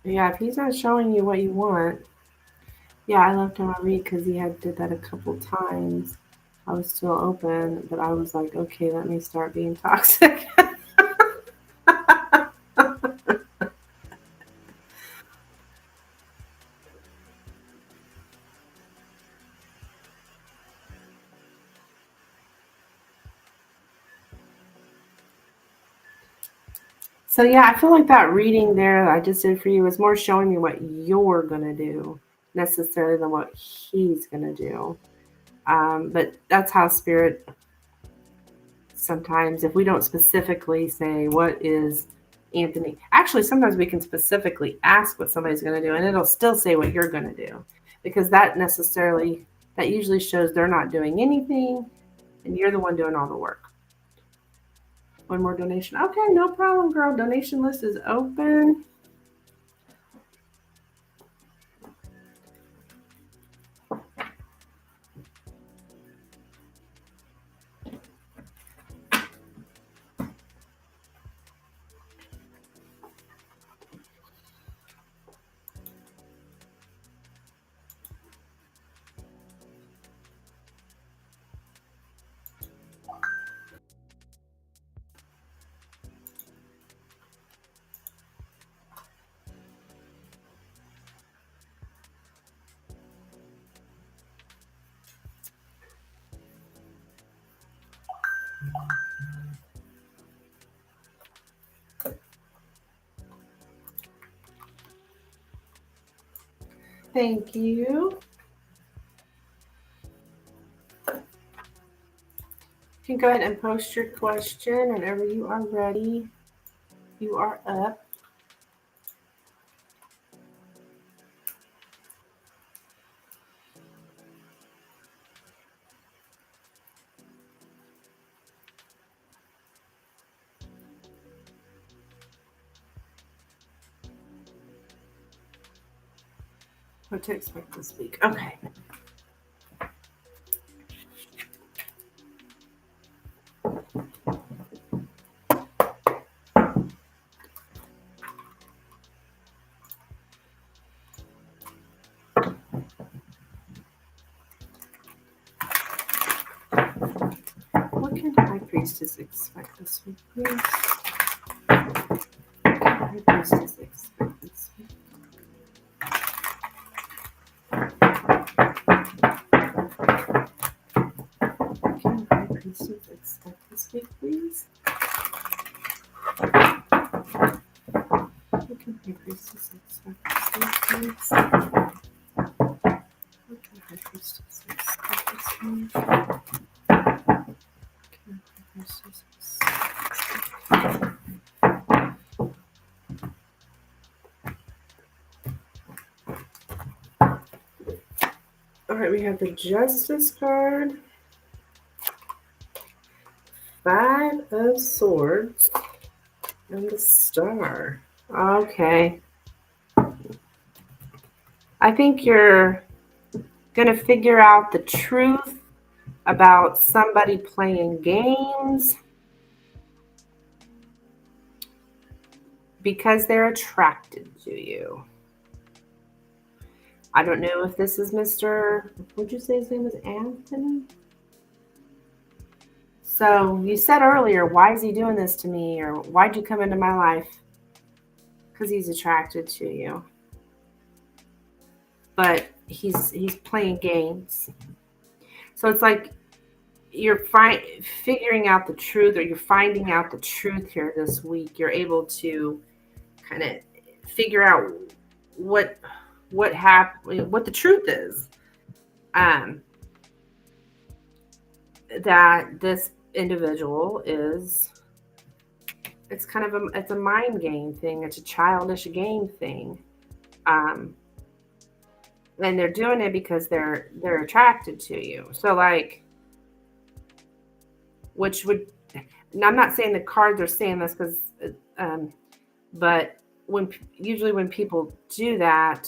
Yeah, if he's not showing you what you want. Yeah, I left him on read because he had did that a couple times. I was still open, but I was like, okay, let me start being toxic. So yeah, I feel like that reading there that I just did for you was more showing me what you're gonna do necessarily than what he's gonna do. But that's how spirit sometimes, if we don't specifically say what is Anthony, actually sometimes we can specifically ask what somebody's going to do and it'll still say what you're going to do, because that usually shows they're not doing anything and you're the one doing all the work. One more donation. Okay, no problem, girl. Donation list is open. Thank you. You can go ahead and post your question whenever you are ready. You are up. What to expect this week. Okay. What can High Priestess expect this week, please? What can High Priestess expect this week? What can High Priestess expect this week, please? What can High Priestess expect this week, please? What can High Priestess expect this week? What can High Priestess expect? All right, we have the Justice card, 5 of Swords, and the Star. Okay. I think you're going to figure out the truth about somebody playing games because they're attracted to you. I don't know if this is Mr. Would you say his name was Anthony? So you said earlier, why is he doing this to me? Or why'd you come into my life? Because he's attracted to you. But he's playing games. So it's like you're figuring out the truth, or you're finding out the truth here this week. You're able to kind of figure out what happened, what the truth is. That this individual is, it's kind of it's a mind game thing. It's a childish game thing. And they're doing it because they're attracted to you. So like, which would, and I'm not saying the cards are saying this because, but usually when people do that,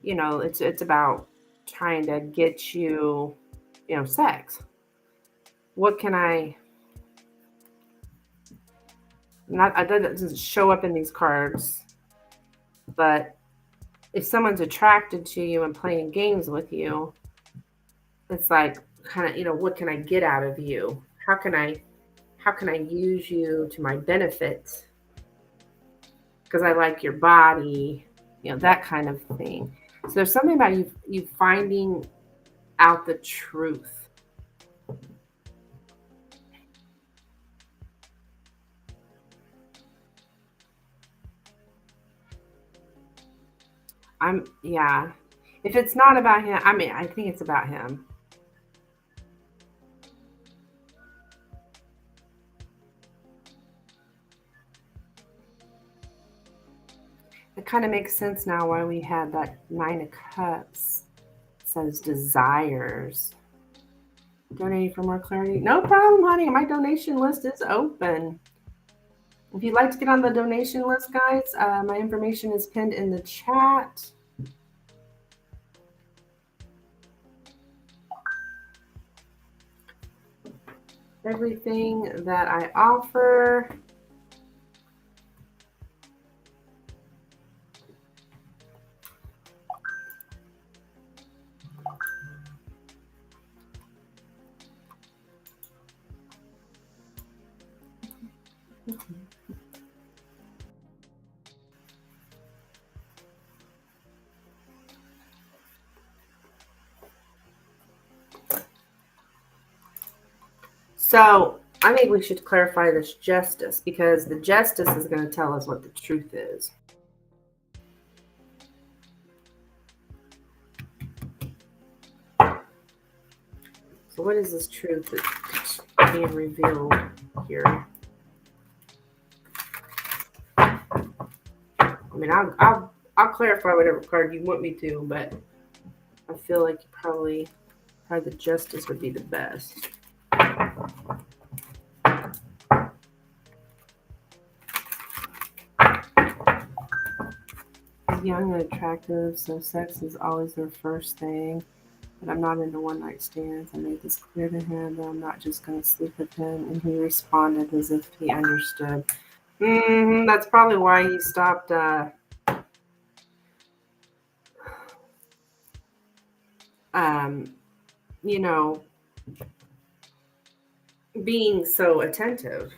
you know, it's about trying to get you, you know, sex. What can I? That doesn't show up in these cards, but if someone's attracted to you and playing games with you, it's like kind of, you know, what can I get out of you? How can I use you to my benefit? Because I like your body, you know, that kind of thing. So there's something about you finding out the truth. Yeah. If it's not about him, I mean, I think it's about him. It kind of makes sense now why we had that 9 of Cups. It says desires. Donating for more clarity. No problem, honey. My donation list is open. If you'd like to get on the donation list, guys, my information is pinned in the chat. Everything that I offer So I think we should clarify this justice, because the justice is going to tell us what the truth is. So what is this truth that's being revealed here? I mean, I'll clarify whatever card you want me to, but I feel like probably the Justice would be the best. Young and attractive, so sex is always their first thing. But I'm not into one-night stands. I made this clear to him that I'm not just going to sleep with him, and he responded as if he understood. That's probably why he stopped. You know, being so attentive.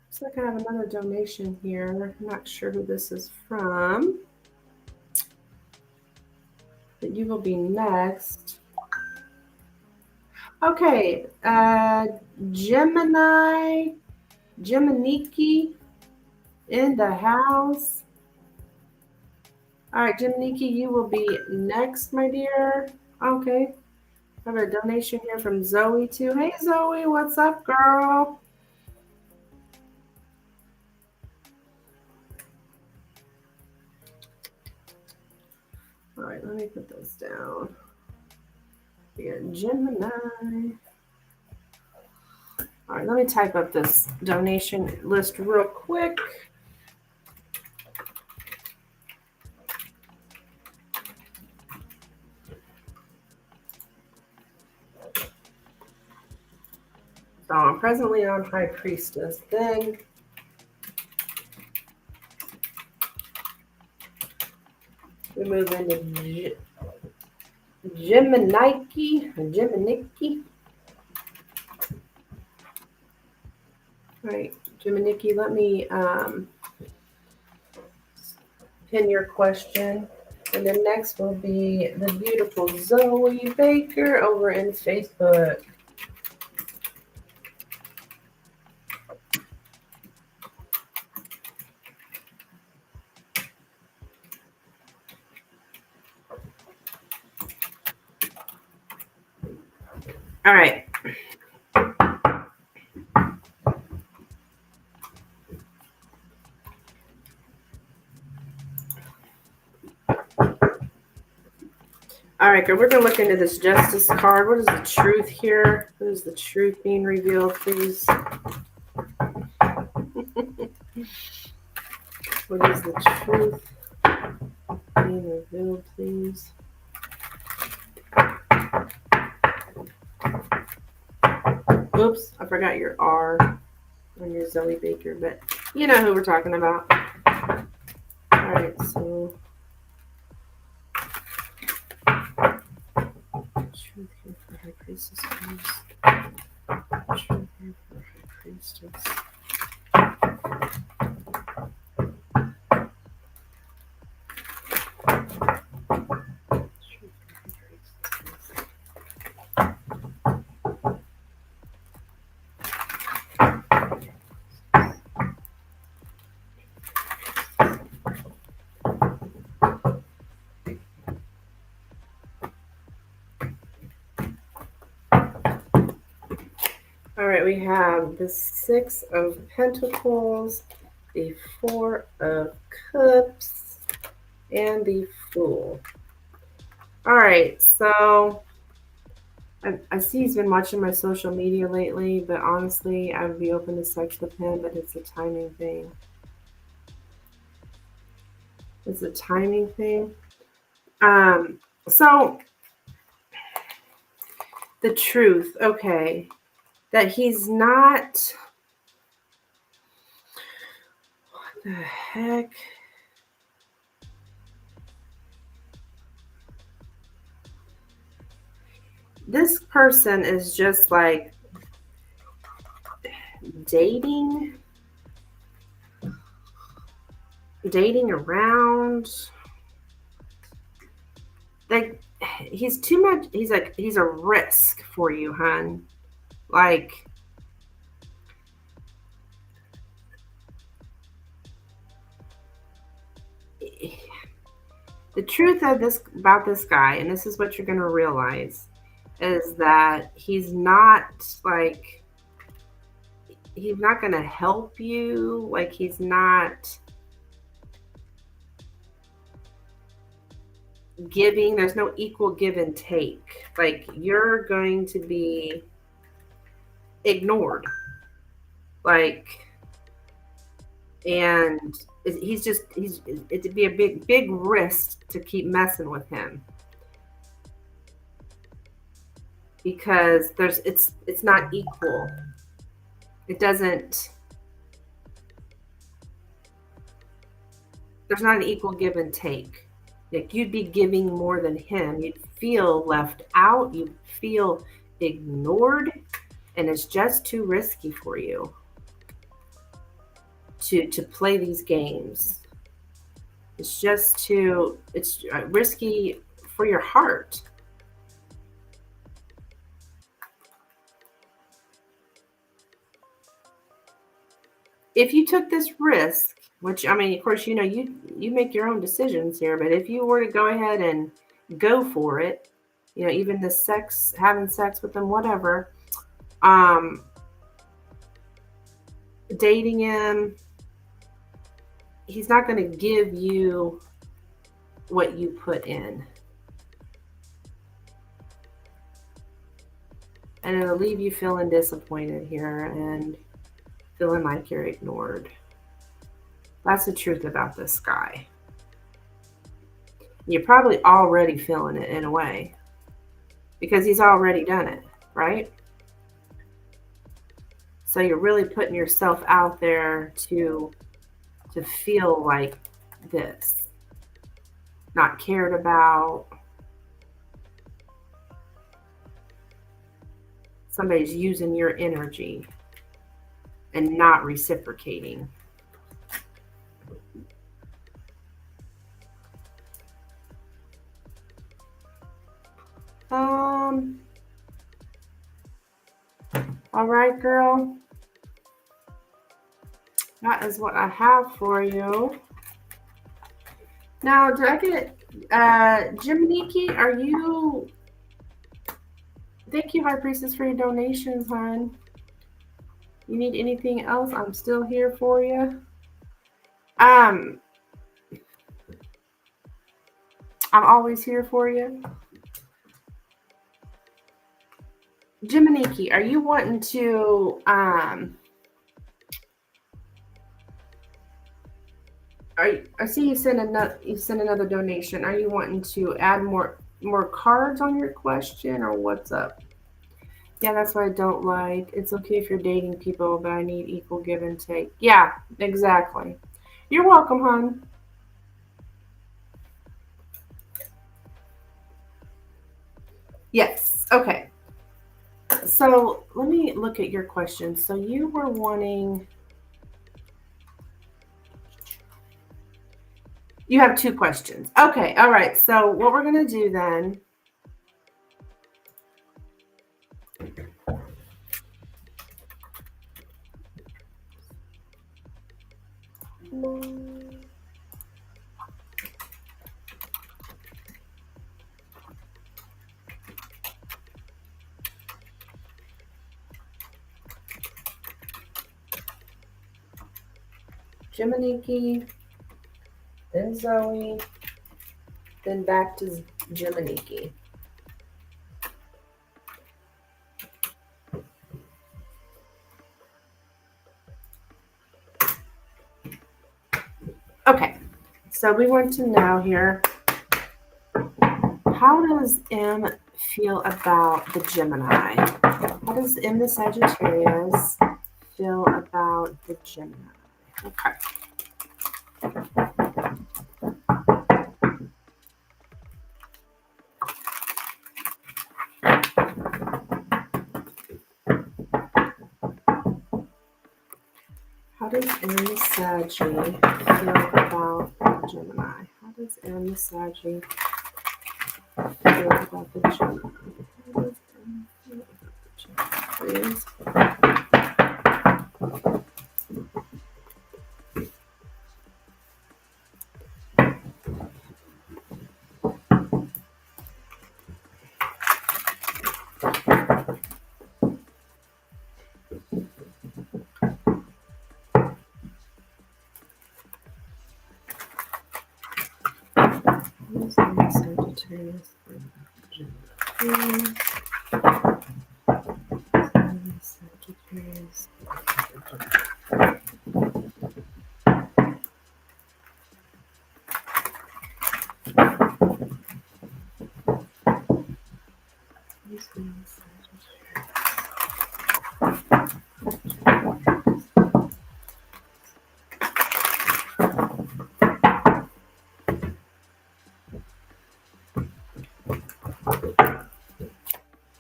Looks like I have another donation here. I'm not sure who this is from, but you will be next. Okay, Geminiki in the house. All right, Geminiki, you will be next, my dear. Okay, I have a donation here from Zoe too. Hey, Zoe, what's up, girl? All right, let me put this down. Yeah, Gemini. All right, let me type up this donation list real quick. So I'm presently on High Priestess. Then we move into Geminiki. All right, Geminiki, let me pin your question. And then next will be the beautiful Zoe Baker over in Facebook. All right. All right, good. We're going to look into this Justice card. What is the truth here? What is the truth being revealed, please? What is the truth being revealed, please? Oops, I forgot your R on your Zoe Baker, but you know who we're talking about. All right, so truth here for High Priestess, please. Truth here for High Priestess. All right, we have the Six of Pentacles, the Four of Cups, and the Fool. All right, so I see he's been watching my social media lately, but honestly, I would be open to sex with him, but it's a timing thing. It's a timing thing. So the truth, okay, that he's not. What the heck? This person is just like dating around. Like he's too much. He's a risk for you, hun. Like The truth of this about this guy, and this is what you're going to realize, is that he's not going to help you. Like, he's not giving. There's no equal give and take. Like, you're going to be ignored. Like, and it'd be a big risk to keep messing with him, because it's not equal. It doesn't, there's not an equal give and take. Like, you'd be giving more than him. You'd feel left out. You'd feel ignored, and it's just too risky for you to play these games. It's risky for your heart. If you took this risk, which, I mean, of course, you make your own decisions here, but if you were to go ahead and go for it, even the having sex with them, whatever, dating him, he's not going to give you what you put in. And it'll leave you feeling disappointed here and feeling like you're ignored. That's the truth about this guy. You're probably already feeling it in a way, because he's already done it, right? So you're really putting yourself out there to feel like this, not cared about. Somebody's using your energy and not reciprocating. All right, girl. That is what I have for you. Now, did I get Jiminiki? Are you? Thank you, High Priestess, for your donations, hon. You need anything else? I'm still here for you. I'm always here for you. Jiminiki, are you wanting to I see you sent another donation. Are you wanting to add more cards on your question, or what's up? Yeah, that's what I don't like. It's okay if you're dating people, but I need equal give and take. Yeah, exactly. You're welcome, hon. Yes. Okay. So let me look at your question. So you were wanting... You have 2 questions. Okay. All right. So what we're going to do then... Jiminiki, then Zoe, then back to Jiminiki. Okay, so we want to know here, how does M feel about the Gemini? How does M the Sagittarius feel about the Gemini? Okay. How does M the Saggy feel about the Gemini? How does M the Saggy feel about the Gemini? How does M feel about the Gemini? Please. Sagittarius. Sagittarius.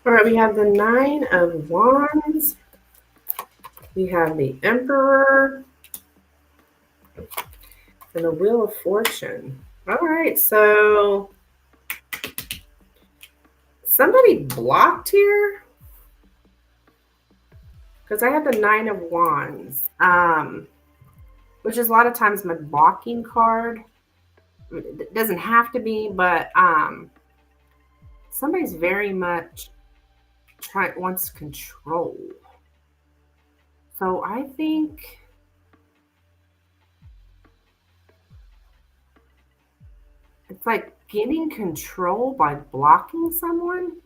All right, we have the Nine of Wands. We have the Emperor and the Wheel of Fortune. All right, so somebody blocked here because I have the Nine of Wands, which is a lot of times my blocking card. It doesn't have to be, but somebody's very much wants control. So I think it's like getting control by blocking someone,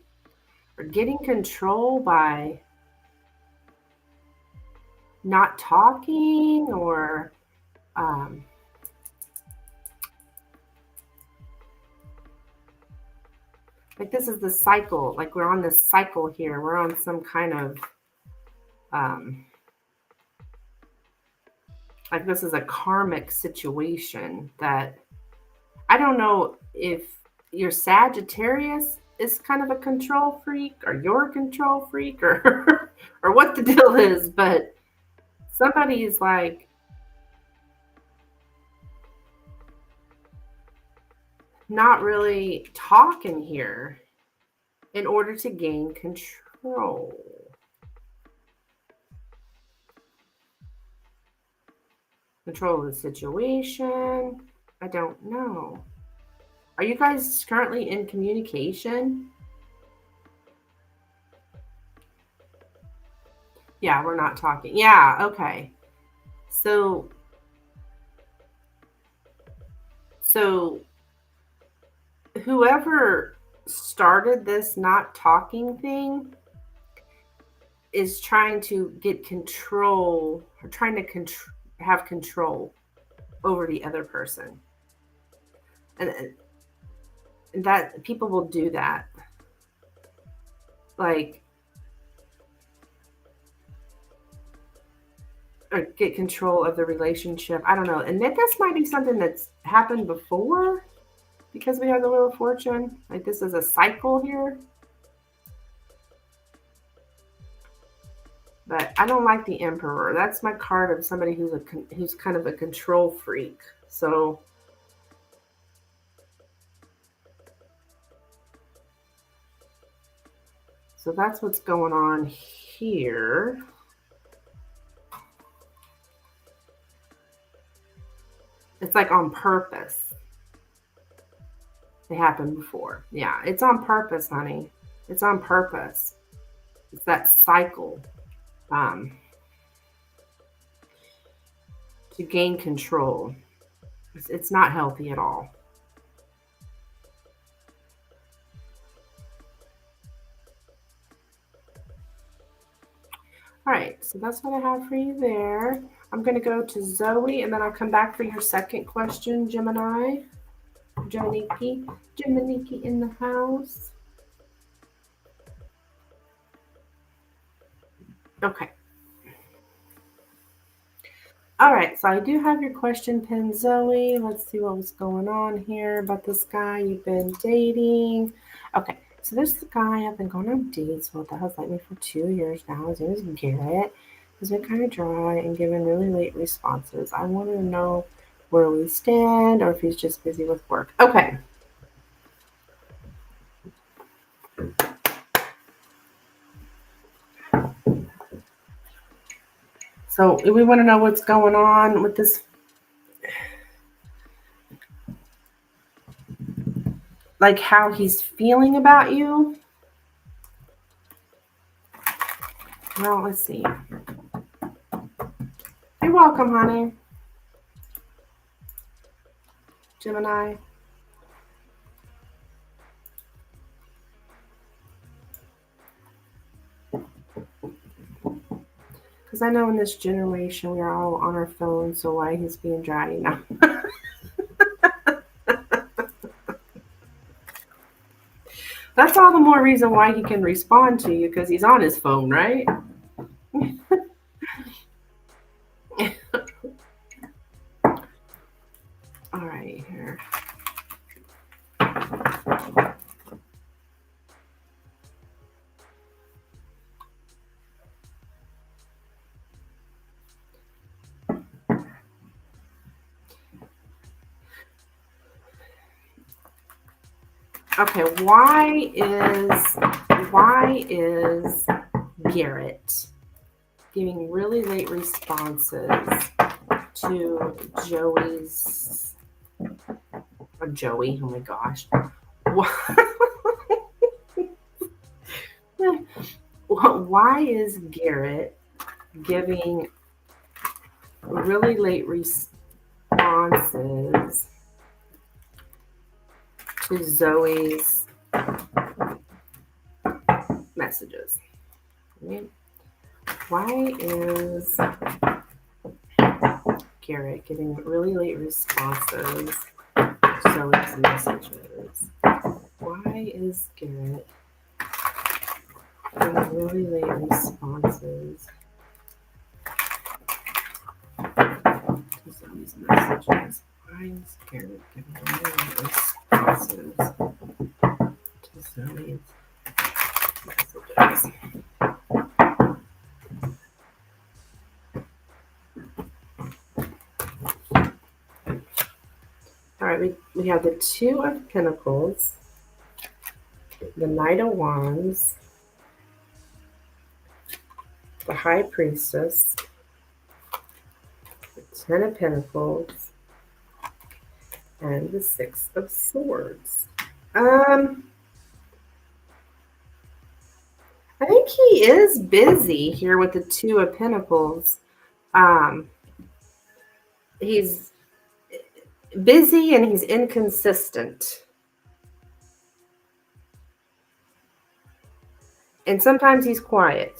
or getting control by not talking, or like this is the cycle. Like we're on this cycle here. We're on some kind of like this is a karmic situation that I don't know if your Sagittarius is kind of a control freak, or you're a control freak, or or what the deal is, but somebody's like not really talking here in order to gain control. Control of the situation. I don't know. Are you guys currently in communication? Yeah, we're not talking. Yeah, okay. So whoever started this not talking thing is trying to get control, or trying to have control over the other person. And that people will do that. Like, or get control of the relationship. I don't know. And this might be something that's happened before, because we have the Wheel of Fortune. Like this is a cycle here. But I don't like the Emperor. That's my card of somebody who's kind of a control freak. So that's what's going on here. It's like on purpose. It happened before. Yeah, it's on purpose, honey. It's on purpose. It's that cycle. To gain control. It's not healthy at all. All right, so that's what I have for you there. I'm going to go to Zoe, and then I'll come back for your second question, Gemini. Geminiki in the house. Okay. All right, so I do have your question pinned, Zoe. Let's see what was going on here about this guy you've been dating. Okay, so this is the guy I've been going on dates with that has liked me for 2 years now. His name is Garrett. He's been kind of dry and giving really late responses. I want to know where we stand, or if he's just busy with work. Okay. So we want to know what's going on with this, like how he's feeling about you. Well, let's see. You're welcome, honey. Gemini. Because I know in this generation we are all on our phones, so why he's being dry, you know. That's all the more reason why he can respond to you, because he's on his phone, right? All right, here. Okay, why is Garrett giving really late responses to Joey's or Joey? Oh my gosh. Why is Garrett giving really late responses to Zoe's messages? Right? Why is Garrett giving really late responses to Zoe's messages? Why is Garrett giving really late responses to Zoe's messages? Why is Garrett giving really late responses to Zoe's messages? All right, we have the Two of Pentacles, the Knight of Wands, the High Priestess, the Ten of Pentacles, and the Six of Swords. I think he is busy here with the Two of Pentacles. He's busy and he's inconsistent. And sometimes he's quiet.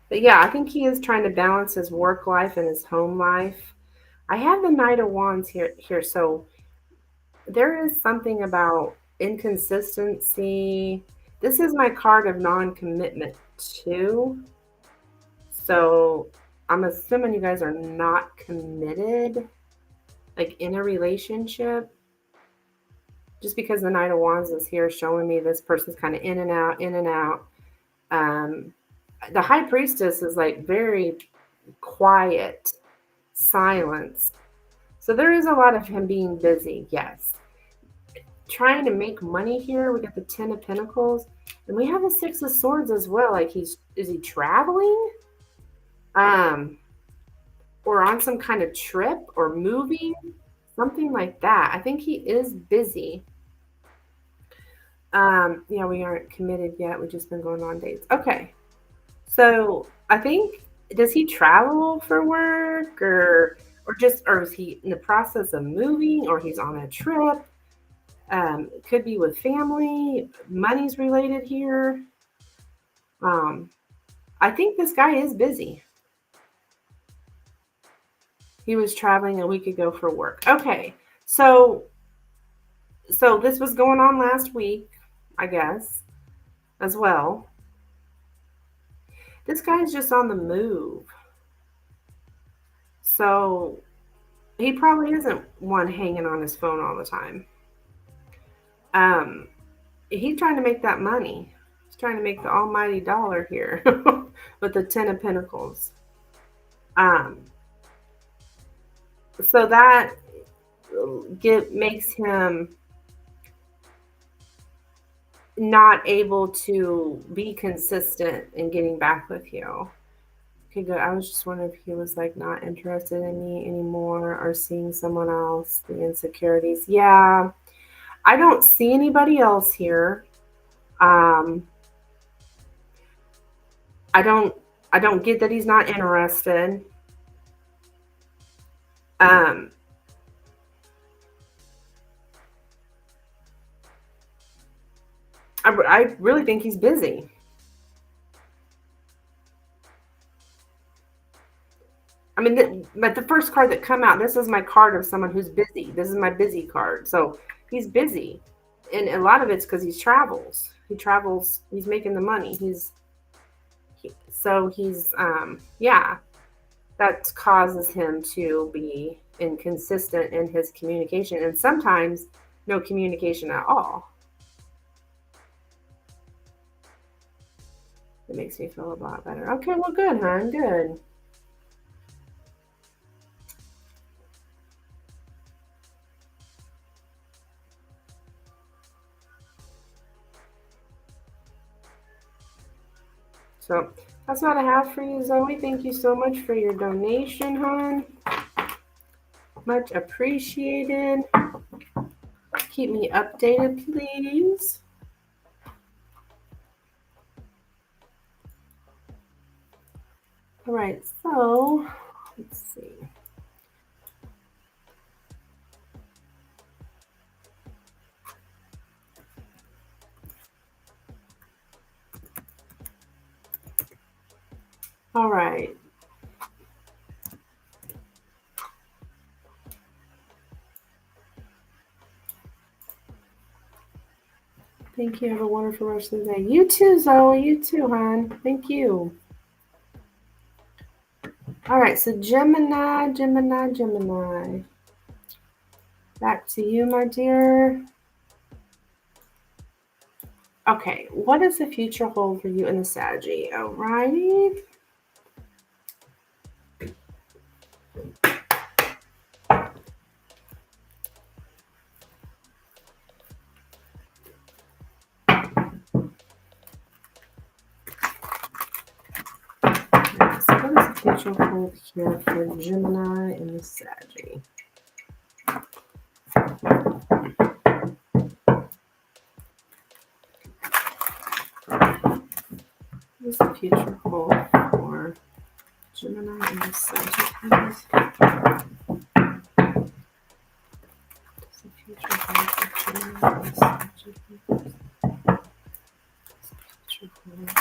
But yeah, I think he is trying to balance his work life and his home life. I have the Knight of Wands here, so there is something about inconsistency. This is my card of non-commitment too. So I'm assuming you guys are not committed, like in a relationship. Just because the Knight of Wands is here showing me this person's kind of in and out, in and out. The High Priestess is like very quiet, silence. So there is a lot of him being busy, yes. Trying to make money here. We got the Ten of Pentacles. And we have the Six of Swords as well. Like is he traveling? Or on some kind of trip or moving? Something like that. I think he is busy. Yeah, we aren't committed yet. We've just been going on dates. Okay. So I think, does he travel for work or is he in the process of moving, or he's on a trip? Could be with family. Money's related here. I think this guy is busy. He was traveling a week ago for work. Okay. So this was going on last week, I guess, as well. This guy's just on the move. So he probably isn't one hanging on his phone all the time. He's trying to make that money. He's trying to make the almighty dollar here with the Ten of Pentacles. So that makes him not able to be consistent in getting back with you. Okay, good. I was just wondering if he was like not interested in me anymore or seeing someone else, the insecurities. Yeah, I don't see anybody else here. I don't get that he's not interested. I really think he's busy. I mean, but the first card that come out, this is my card of someone who's busy. This is my busy card. So he's busy. And a lot of it's because he travels. He travels. He's making the money. Yeah, that causes him to be inconsistent in his communication and sometimes no communication at all. It makes me feel a lot better. Okay, well, good, hon. Good. So that's what I have for you, Zoe. Thank you so much for your donation, hon. Much appreciated. Keep me updated, please. All right, so let's see. All right. Thank you. Have a wonderful rest of the day. You too, Zoe. You too, hon. Thank you. All right, so Gemini. Back to you, my dear. Okay, what does the future hold for you in the Saggy? All righty. So what does the future hold here for Gemini in the Saggy? What does the future hold for Gemini in the Sagittarius? Does the future hold for Gemini in the Sagittarius? Future hold.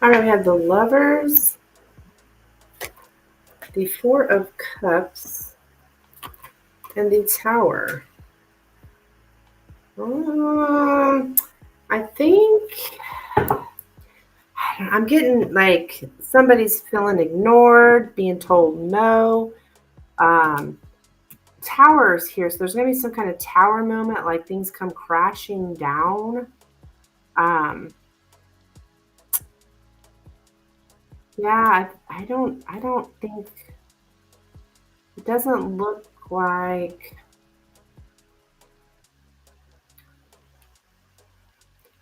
All right, we have the Lovers, the Four of Cups, and the Tower. I think I'm getting like somebody's feeling ignored, being told no. Towers here, so there's going to be some kind of tower moment, like things come crashing down. Yeah, I don't think it doesn't look like.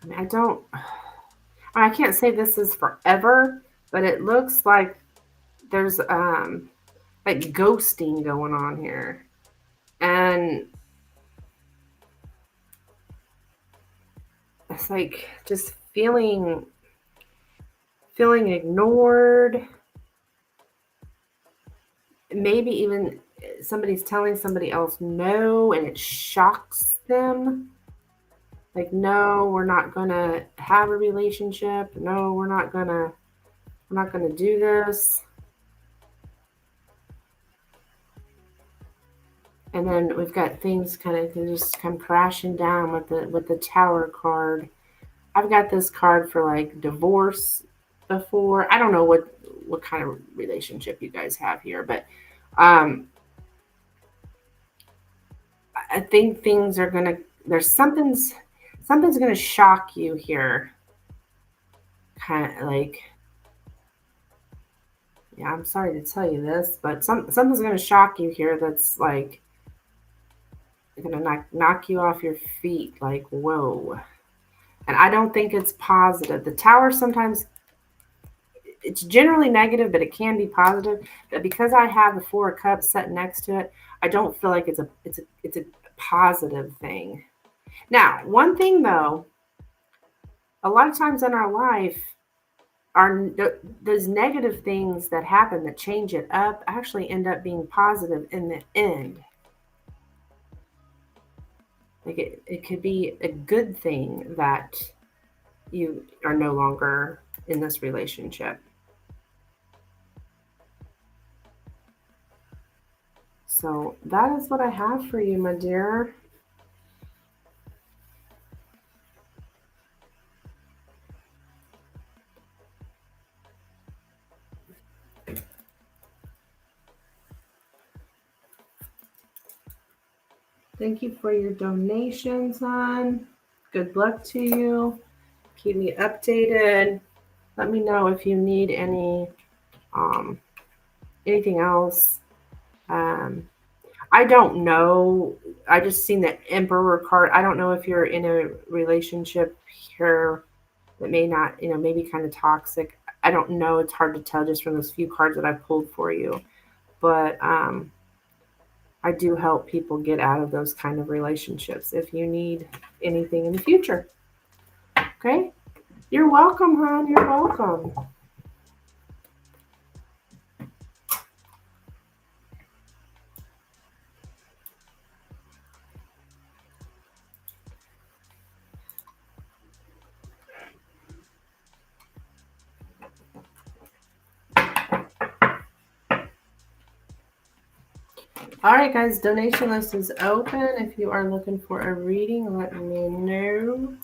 I mean, I can't say this is forever, but it looks like there's like ghosting going on here. And it's like just feeling ignored. Maybe even somebody's telling somebody else no and it shocks them. Like, no, we're not gonna have a relationship. No, we're not gonna do this. And then we've got things kind of just come crashing down with the Tower card. I've got this card for like divorce before. I don't know what kind of relationship you guys have here, but I think things are gonna. There's something's gonna shock you here. Kind of like Yeah, I'm sorry to tell you this, but something's going to shock you here that's like going to knock you off your feet. Like, whoa. And I don't think it's positive. The tower sometimes, it's generally negative, but it can be positive. But because I have the Four of Cups set next to it, I don't feel like it's a positive thing. Now, one thing though, a lot of times in our life, our those negative things that happen that change it up actually end up being positive in the end. Like it could be a good thing that you are no longer in this relationship. So that is what I have for you, my dear. Thank you for your donations, hon. Good luck to you. Keep me updated. Let me know if you need um, anything else. Um, I don't know. I just seen the Emperor card. I don't know if you're in a relationship here that may not, maybe kind of toxic. I don't know. It's hard to tell just from those few cards that I pulled for you. But I do help people get out of those kind of relationships if you need anything in the future. Okay? You're welcome, hon. You're welcome. All right, guys, donation list is open. If you are looking for a reading, let me know.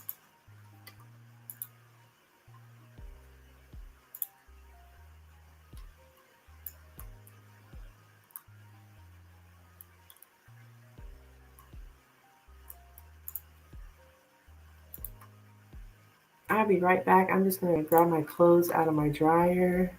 I'll be right back. I'm just going to grab my clothes out of my dryer.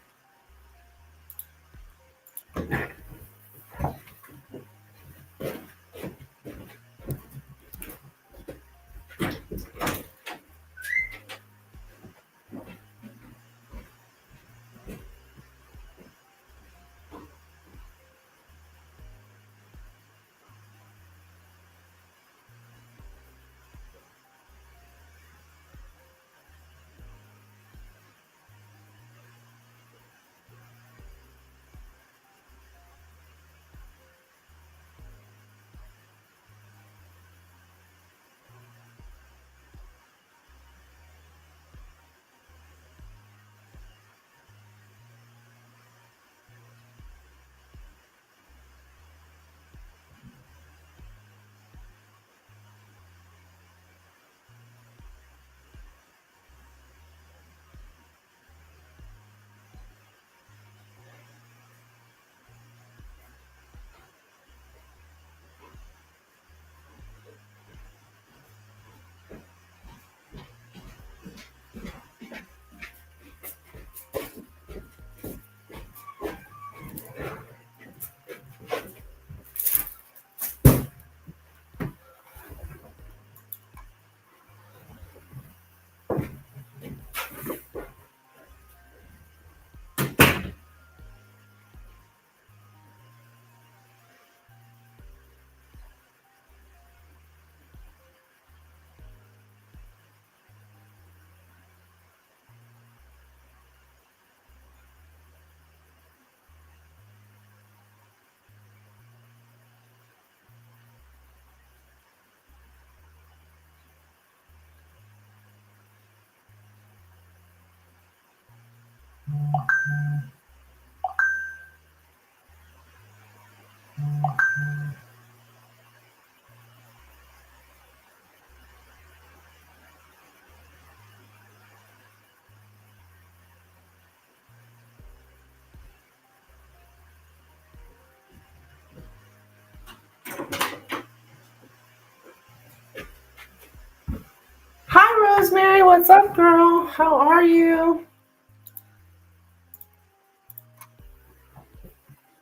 Hi, Rosemary. What's up, girl? How are you?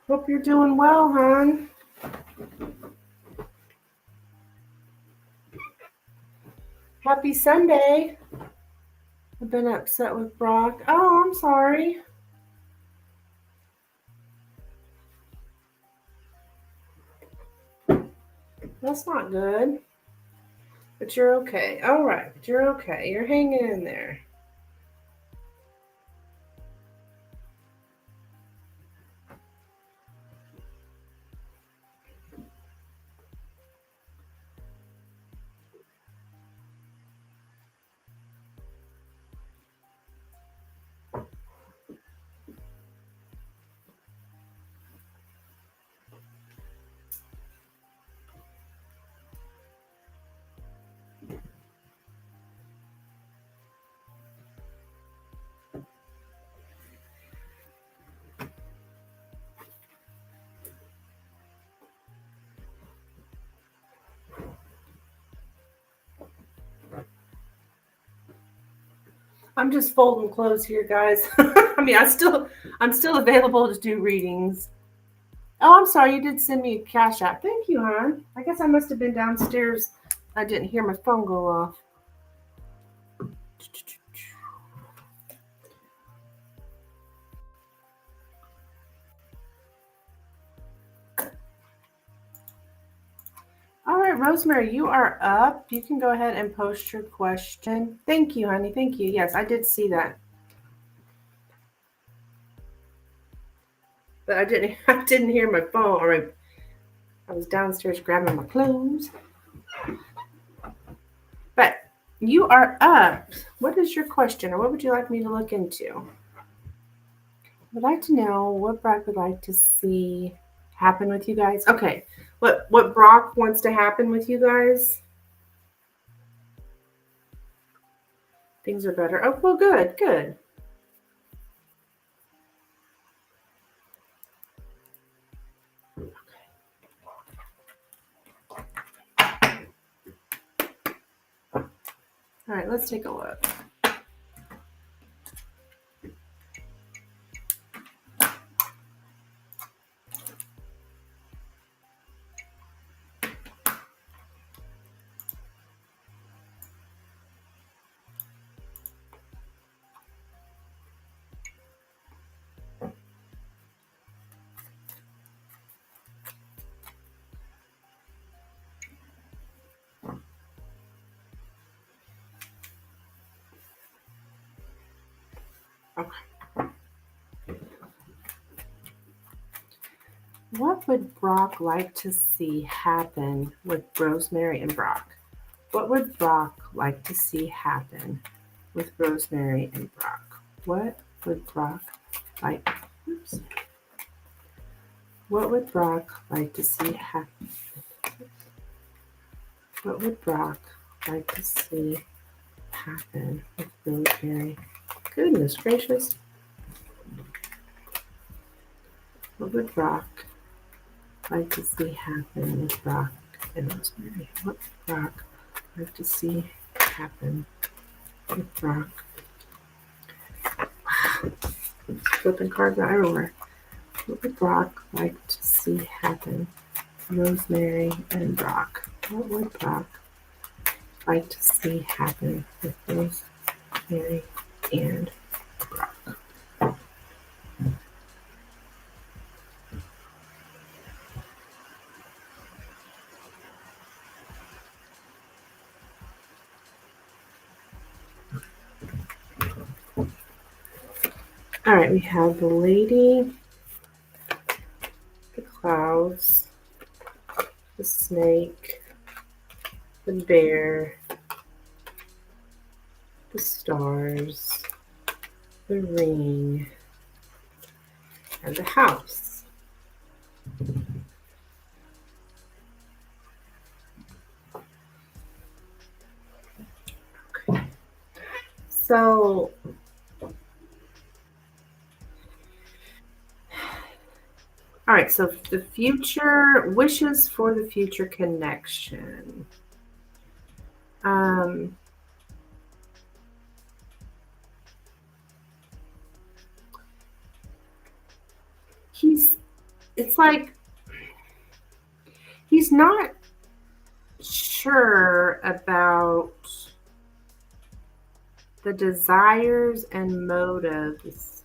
Hope you're doing well, hon. Happy Sunday. I've been upset with Brock. Oh, I'm sorry. That's not good. But you're okay. All right, but you're okay. You're hanging in there. I'm just folding clothes here, guys. I mean, I'm still available to do readings. Oh, I'm sorry. You did send me a cash app. Thank you, hon. I guess I must have been downstairs. I didn't hear my phone go off. All right, Rosemary, you are up. You can go ahead and post your question. Thank you, honey. Thank you. Yes, I did see that. But I didn't hear my phone, or I was downstairs grabbing my clothes. But you are up. What is your question, or what would you like me to look into? I'd like to know what Brock would like to see happen with you guys. Okay, what Brock wants to happen with you guys? Things are better. Oh, well, good, good. All right, let's take a look. Okay. What would Brock like to see happen with Rosemary and Brock? What would Brock like to see happen with Rosemary and Brock? What would Brock like? Oops. What would Brock like to see happen? What would Brock like to see happen with Rosemary? Goodness gracious. What would Brock like to see happen with Brock and Rosemary? What would Brock like to see happen with Brock? Flipping cards out everywhere. What would Brock like to see happen? Rosemary and Brock. What would Brock like to see happen with Rosemary and Brock? All right, we have the lady, the clouds, the snake, the bear, the stars, the ring, and the house. Okay. So, all right, so the future wishes for the future connection. He's it's like he's not sure about the desires and motives.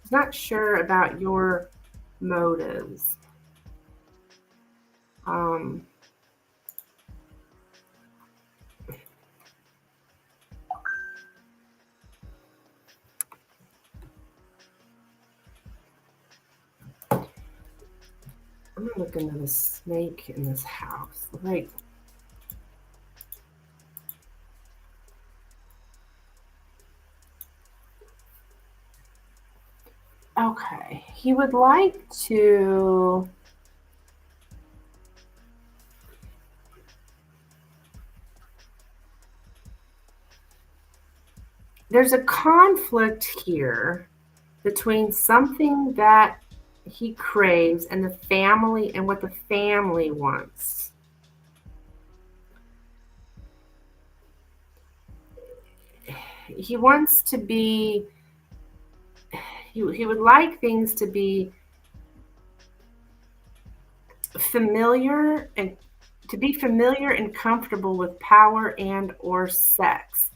He's not sure about your motives. Um, I'm looking at a snake in this house. Like, okay, he would like to. There's a conflict here between something that he craves and the family and what the family wants. He wants to be, he would like things to be familiar and comfortable with power and or sex.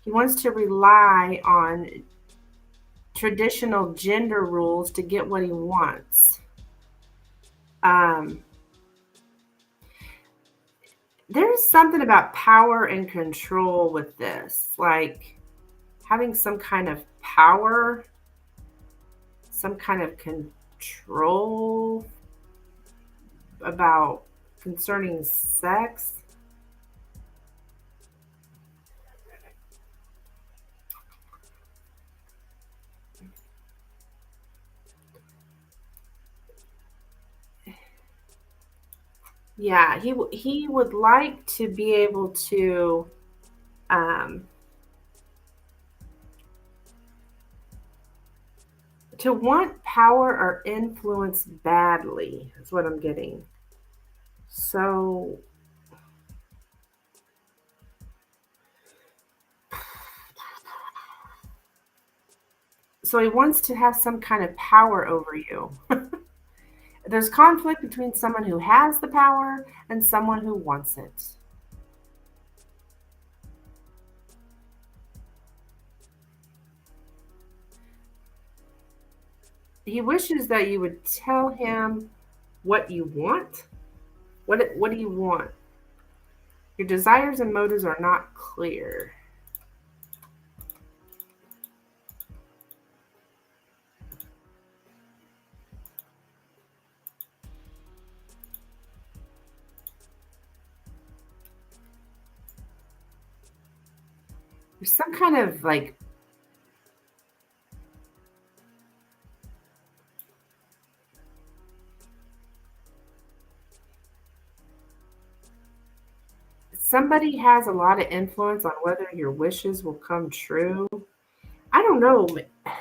He wants to rely on traditional gender rules to get what he wants. Um, there's something about power and control with this, like having some kind of power, some kind of control about concerning sex. Yeah, he would like to be able um, to want power or influence badly. Is what I'm getting. So he wants to have some kind of power over you. There's conflict between someone who has the power and someone who wants it. He wishes that you would tell him what you want. What do you want? Your desires and motives are not clear. There's some kind of like somebody has a lot of influence on whether your wishes will come true. I don't know.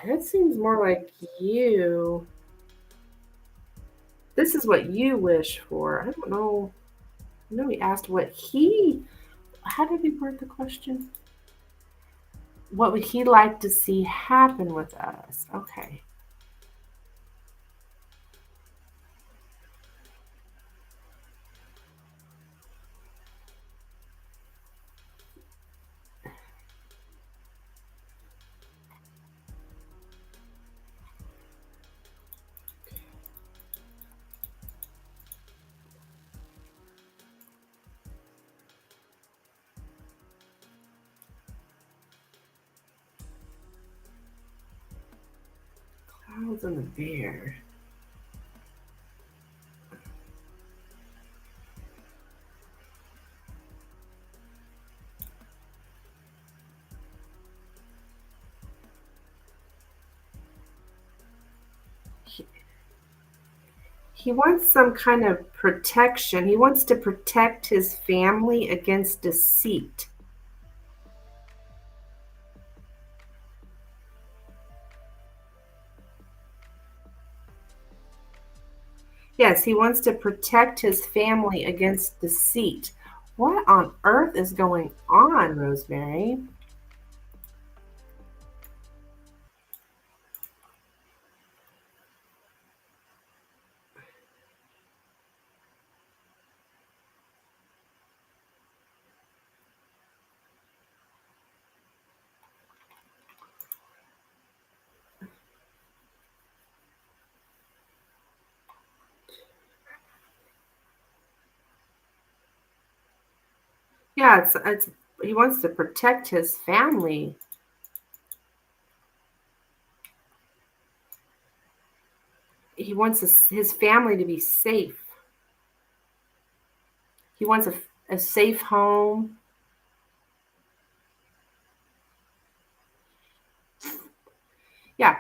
That seems more like you. This is what you wish for. I don't know. I know he asked what he. How did he word the question? What would he like to see happen with us? Okay. Clouds and the bear. He wants some kind of protection. He wants to protect his family against deceit. Yes, he wants to protect his family against deceit. What on earth is going on, Rosemary? Yeah, it's he wants to protect his family. He wants his family to be safe. He wants a safe home. Yeah,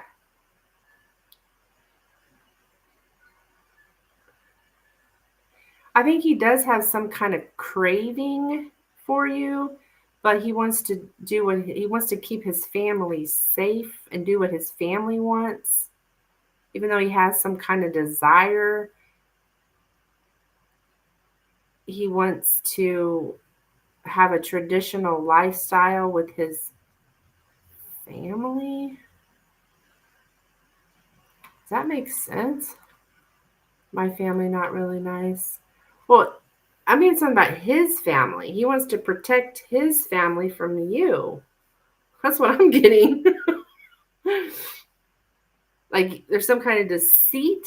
I think he does have some kind of craving for you, but he wants to do what he wants to keep his family safe and do what his family wants. Even though he has some kind of desire, he wants to have a traditional lifestyle with his family. Does that make sense? My family not really nice. Well, I mean something about his family. He wants to protect his family from you. That's what I'm getting. Like there's some kind of deceit.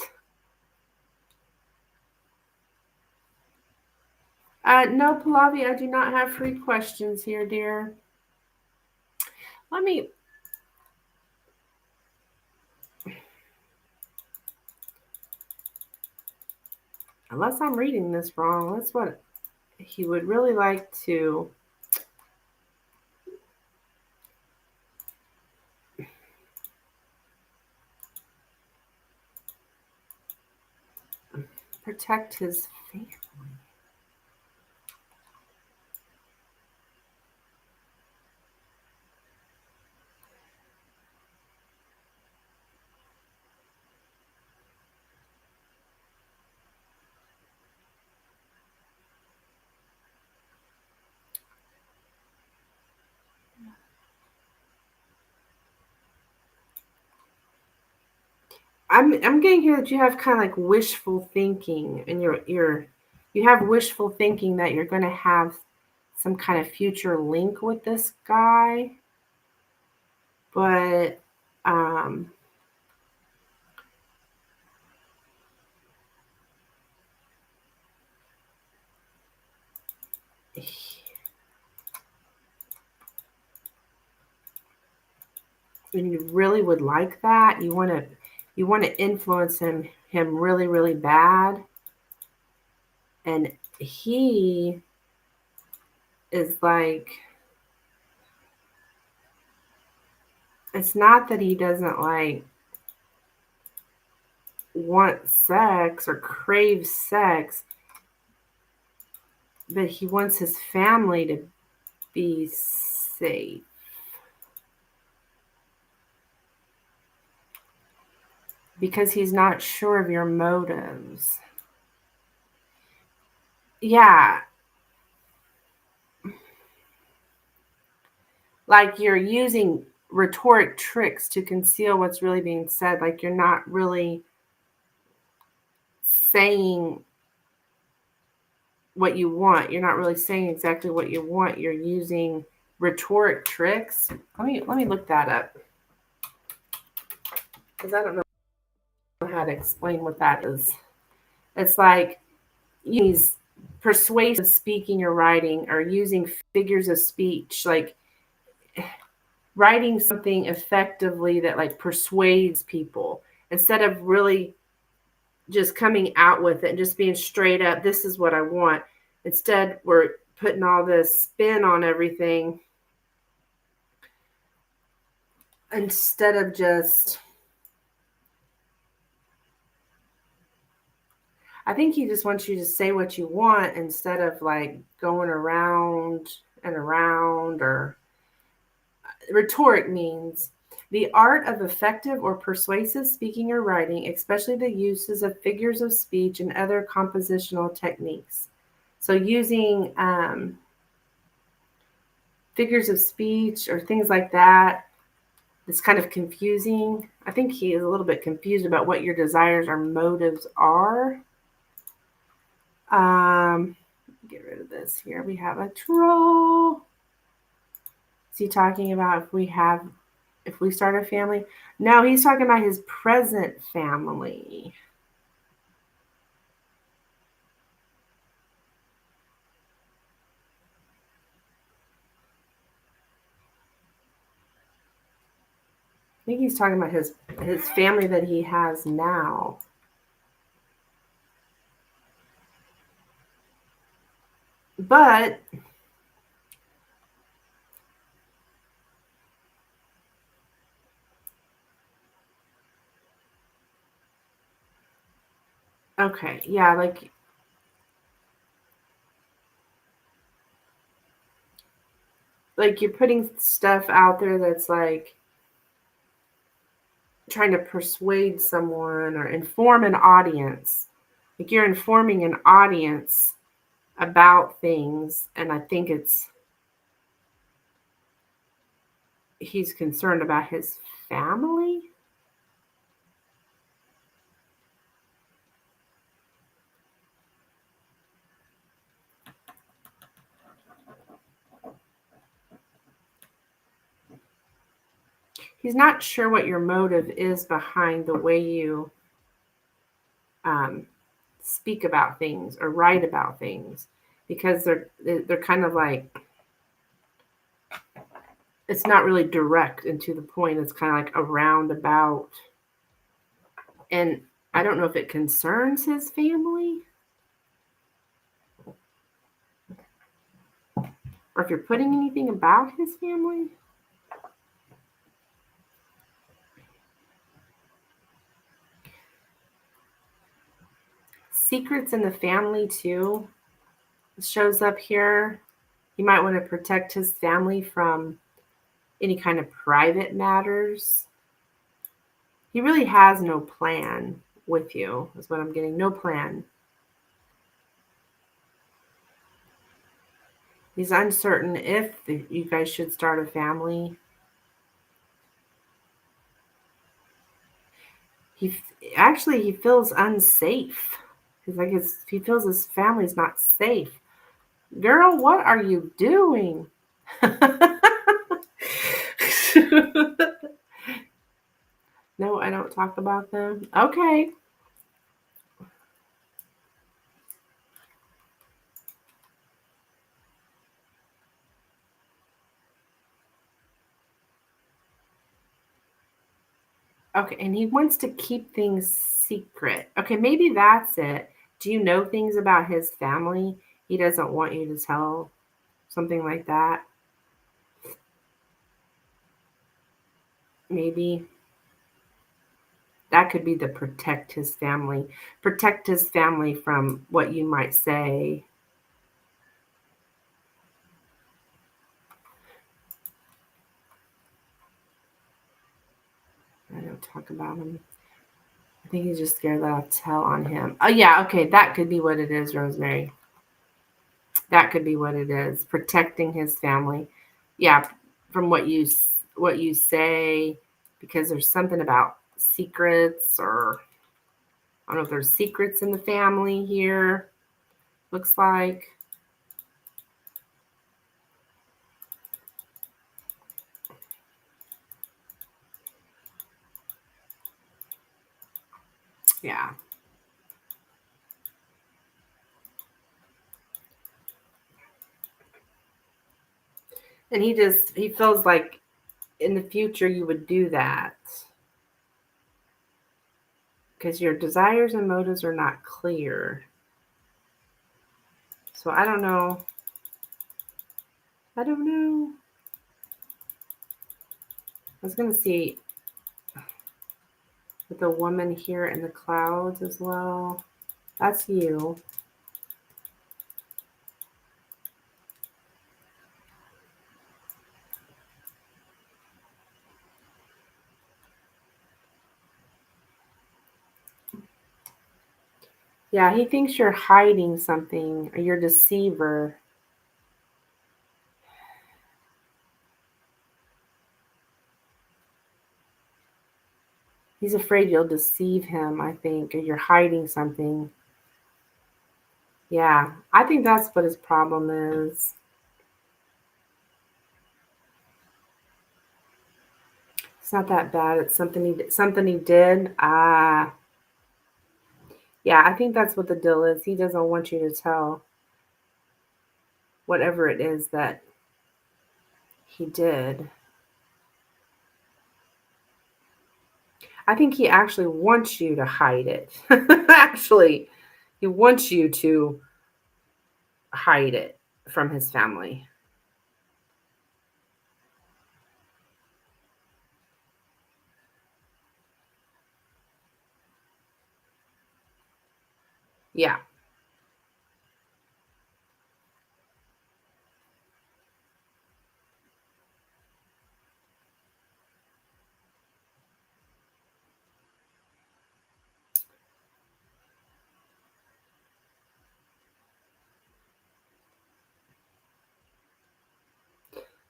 No, Pallavi, I do not have free questions here, dear. Let me. Unless I'm reading this wrong, that's what he would really like to. Protect his family. I'm getting here that you have kind of like wishful thinking, and you have wishful thinking that you're going to have some kind of future link with this guy, but um, and you really would like that. You want to influence him really really bad, and he is like, it's not that he doesn't like want sex or crave sex, but he wants his family to be safe because he's not sure of your motives. Yeah, like you're using rhetoric tricks to conceal what's really being said. Like you're not really saying what you want. You're not really saying exactly what you want. You're using rhetoric tricks. Let me look that up because I don't know how to explain what that is. It's like use persuasive speaking or writing, or using figures of speech, like writing something effectively that like persuades people instead of really just coming out with it and just being straight up, this is what I want. Instead, we're putting all this spin on everything instead of just, I think he just wants you to say what you want instead of like going around and around. Or rhetoric means the art of effective or persuasive speaking or writing, especially the uses of figures of speech and other compositional techniques. So using figures of speech or things like that, it's kind of confusing. I think he is a little bit confused about what your desires or motives are. Get rid of this here. We have a troll. Is he talking about if we start a family? No, he's talking about his present family. think he's talking about his family that he has now. But okay, yeah, like you're putting stuff out there that's like trying to persuade someone or inform an audience. Like you're informing an audience about things, and I think he's concerned about his family. He's not sure what your motive is behind the way you um, speak about things or write about things, because they're kind of like, it's not really direct and to the point. It's kind of like a roundabout, and I don't know if it concerns his family or if you're putting anything about his family. Secrets in the family too shows up here. He might want to protect his family from any kind of private matters. He really has no plan with you, is what I'm getting. No plan. He's uncertain if you guys should start a family. He actually he feels unsafe. He's like he feels his family's not safe. Girl, what are you doing? No, I don't talk about them. Okay. Okay, and he wants to keep things secret. Okay, maybe that's it. Do you know things about his family he doesn't want you to tell? Something like that. Maybe that could be the protect his family. Protect his family from what you might say. I don't talk about him. I think he's just scared that I'll tell on him. Oh yeah, okay, that could be what it is, Rosemary. That could be what it is. Protecting his family. Yeah, from what you say, because there's something about secrets, or I don't know if there's secrets in the family here. Looks like. Yeah. And he feels like in the future you would do that because your desires and motives are not clear. So I don't know. I don't know. I was going to see with the woman here in the clouds as well. That's you. Yeah, he thinks you're hiding something or you're a deceiver. He's afraid you'll deceive him, I think, or you're hiding something. Yeah, I think that's what his problem is. It's not that bad. It's something he did. Ah, yeah, I think that's what the deal is. He doesn't want you to tell whatever it is that he did. I think he actually wants you to hide it. Actually, he wants you to hide it from his family. Yeah.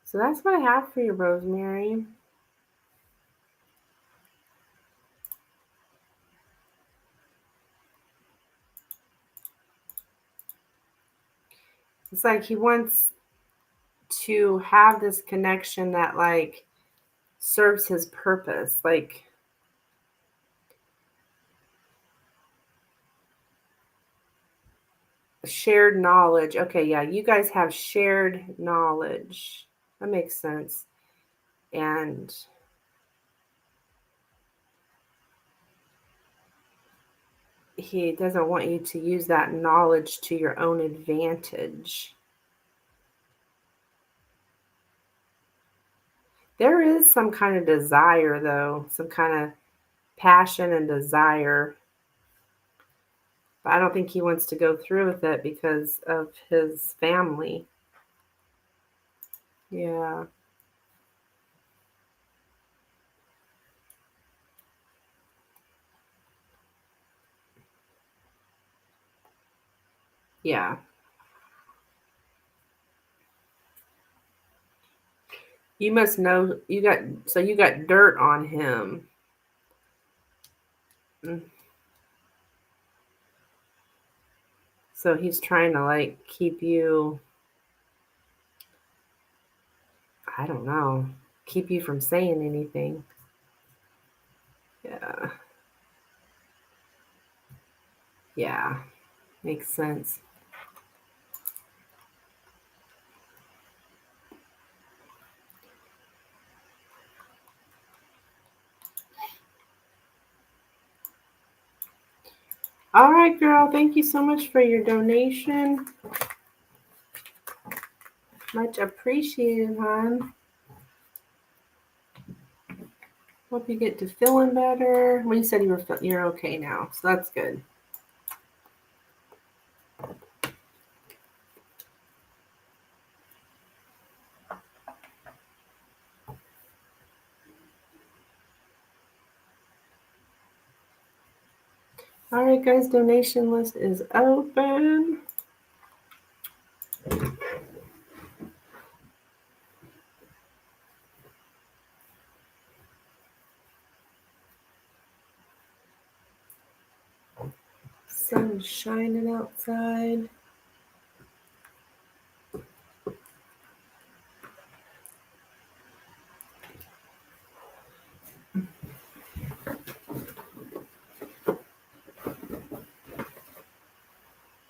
So that's what I have for you, Rosemary. It's like he wants to have this connection that like serves his purpose, like shared knowledge. Okay, yeah, you guys have shared knowledge. That makes sense. And he doesn't want you to use that knowledge to your own advantage. There is some kind of desire, though, some kind of passion and desire. But I don't think he wants to go through with it because of his family. Yeah. Yeah. You must know you got dirt on him. Mm. So he's trying to like keep you, I don't know, keep you from saying anything. Yeah. Yeah. Makes sense. All right, girl. Thank you so much for your donation. Much appreciated, hon. Hope you get to feeling better. Well, you said you're okay now, so that's good. All right, guys. Donation list is open. Sun's shining outside.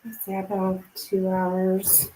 Let's see, about 2 hours.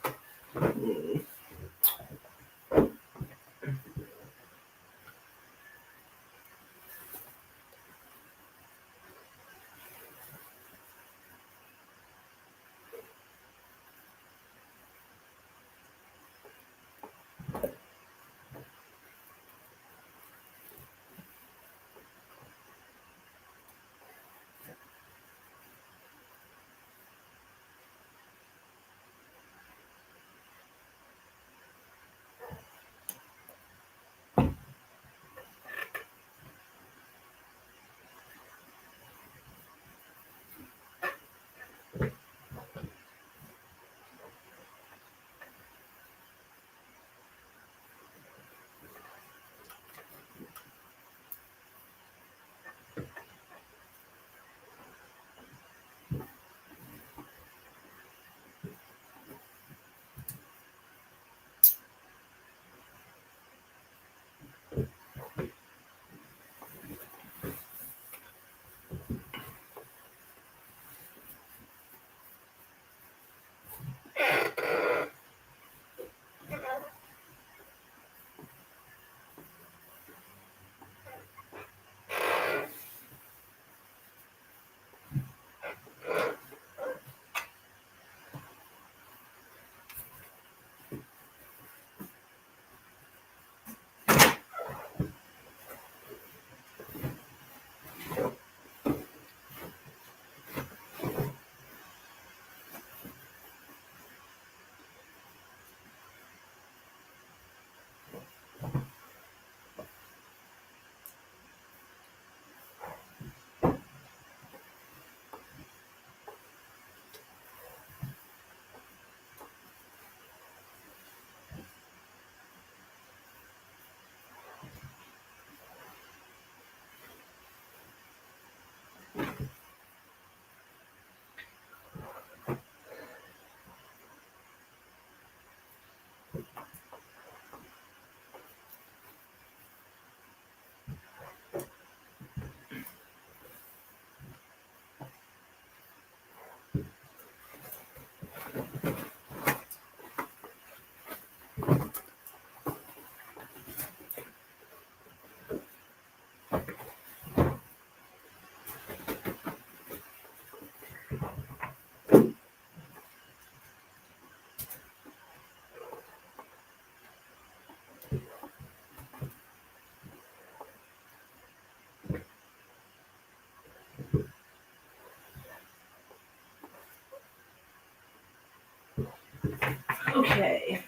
Okay.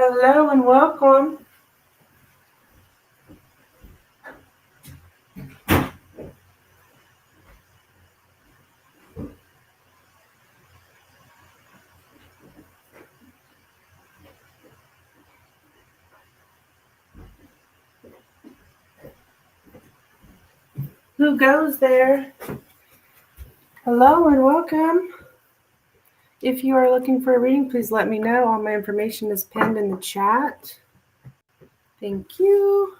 Hello and welcome. Who goes there? Hello and welcome. If you are looking for a reading, please let me know. All my information is pinned in the chat. Thank you.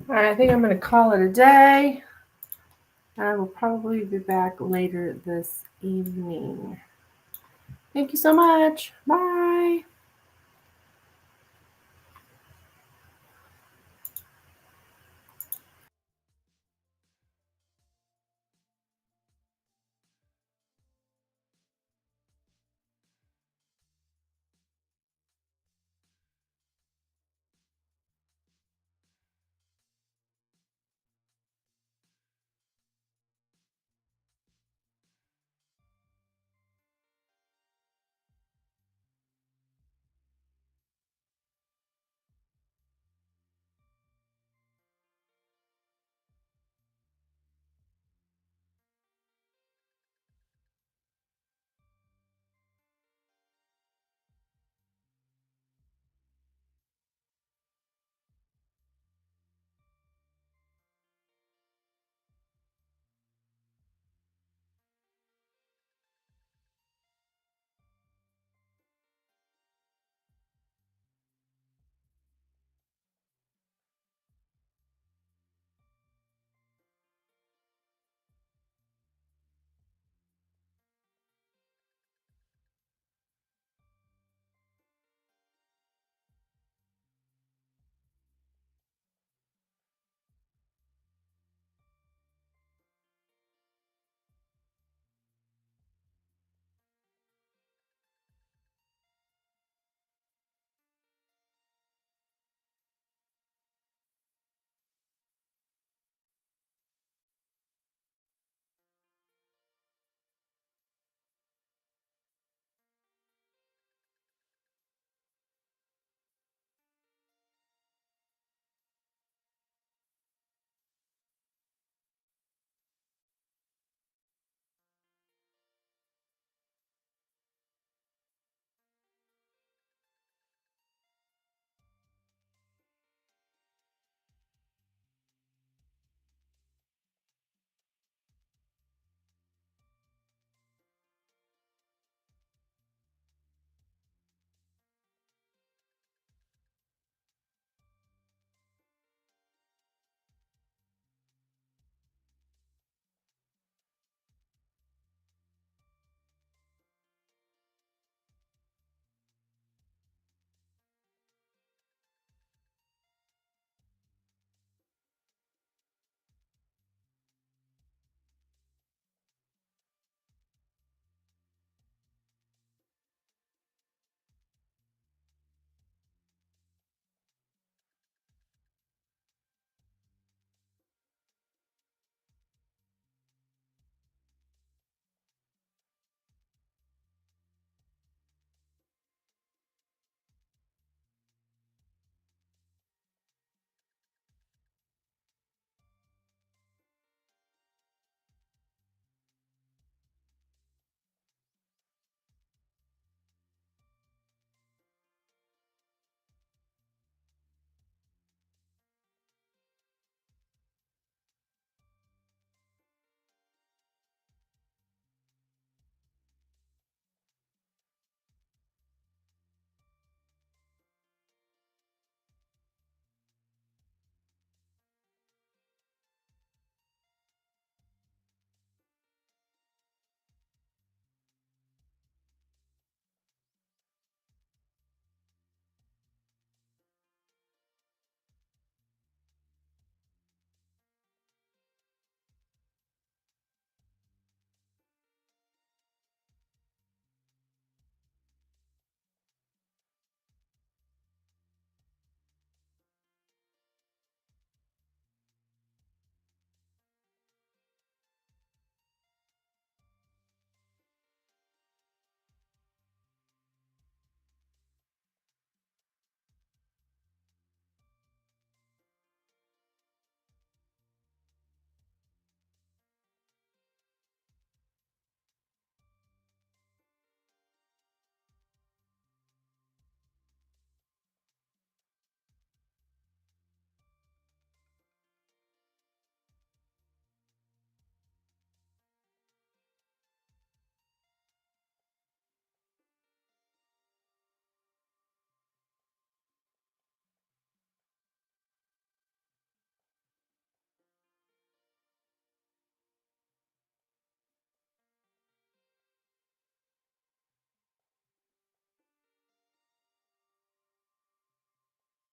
All right, I think I'm going to call it a day. I will probably be back later this evening. Thank you so much. Bye.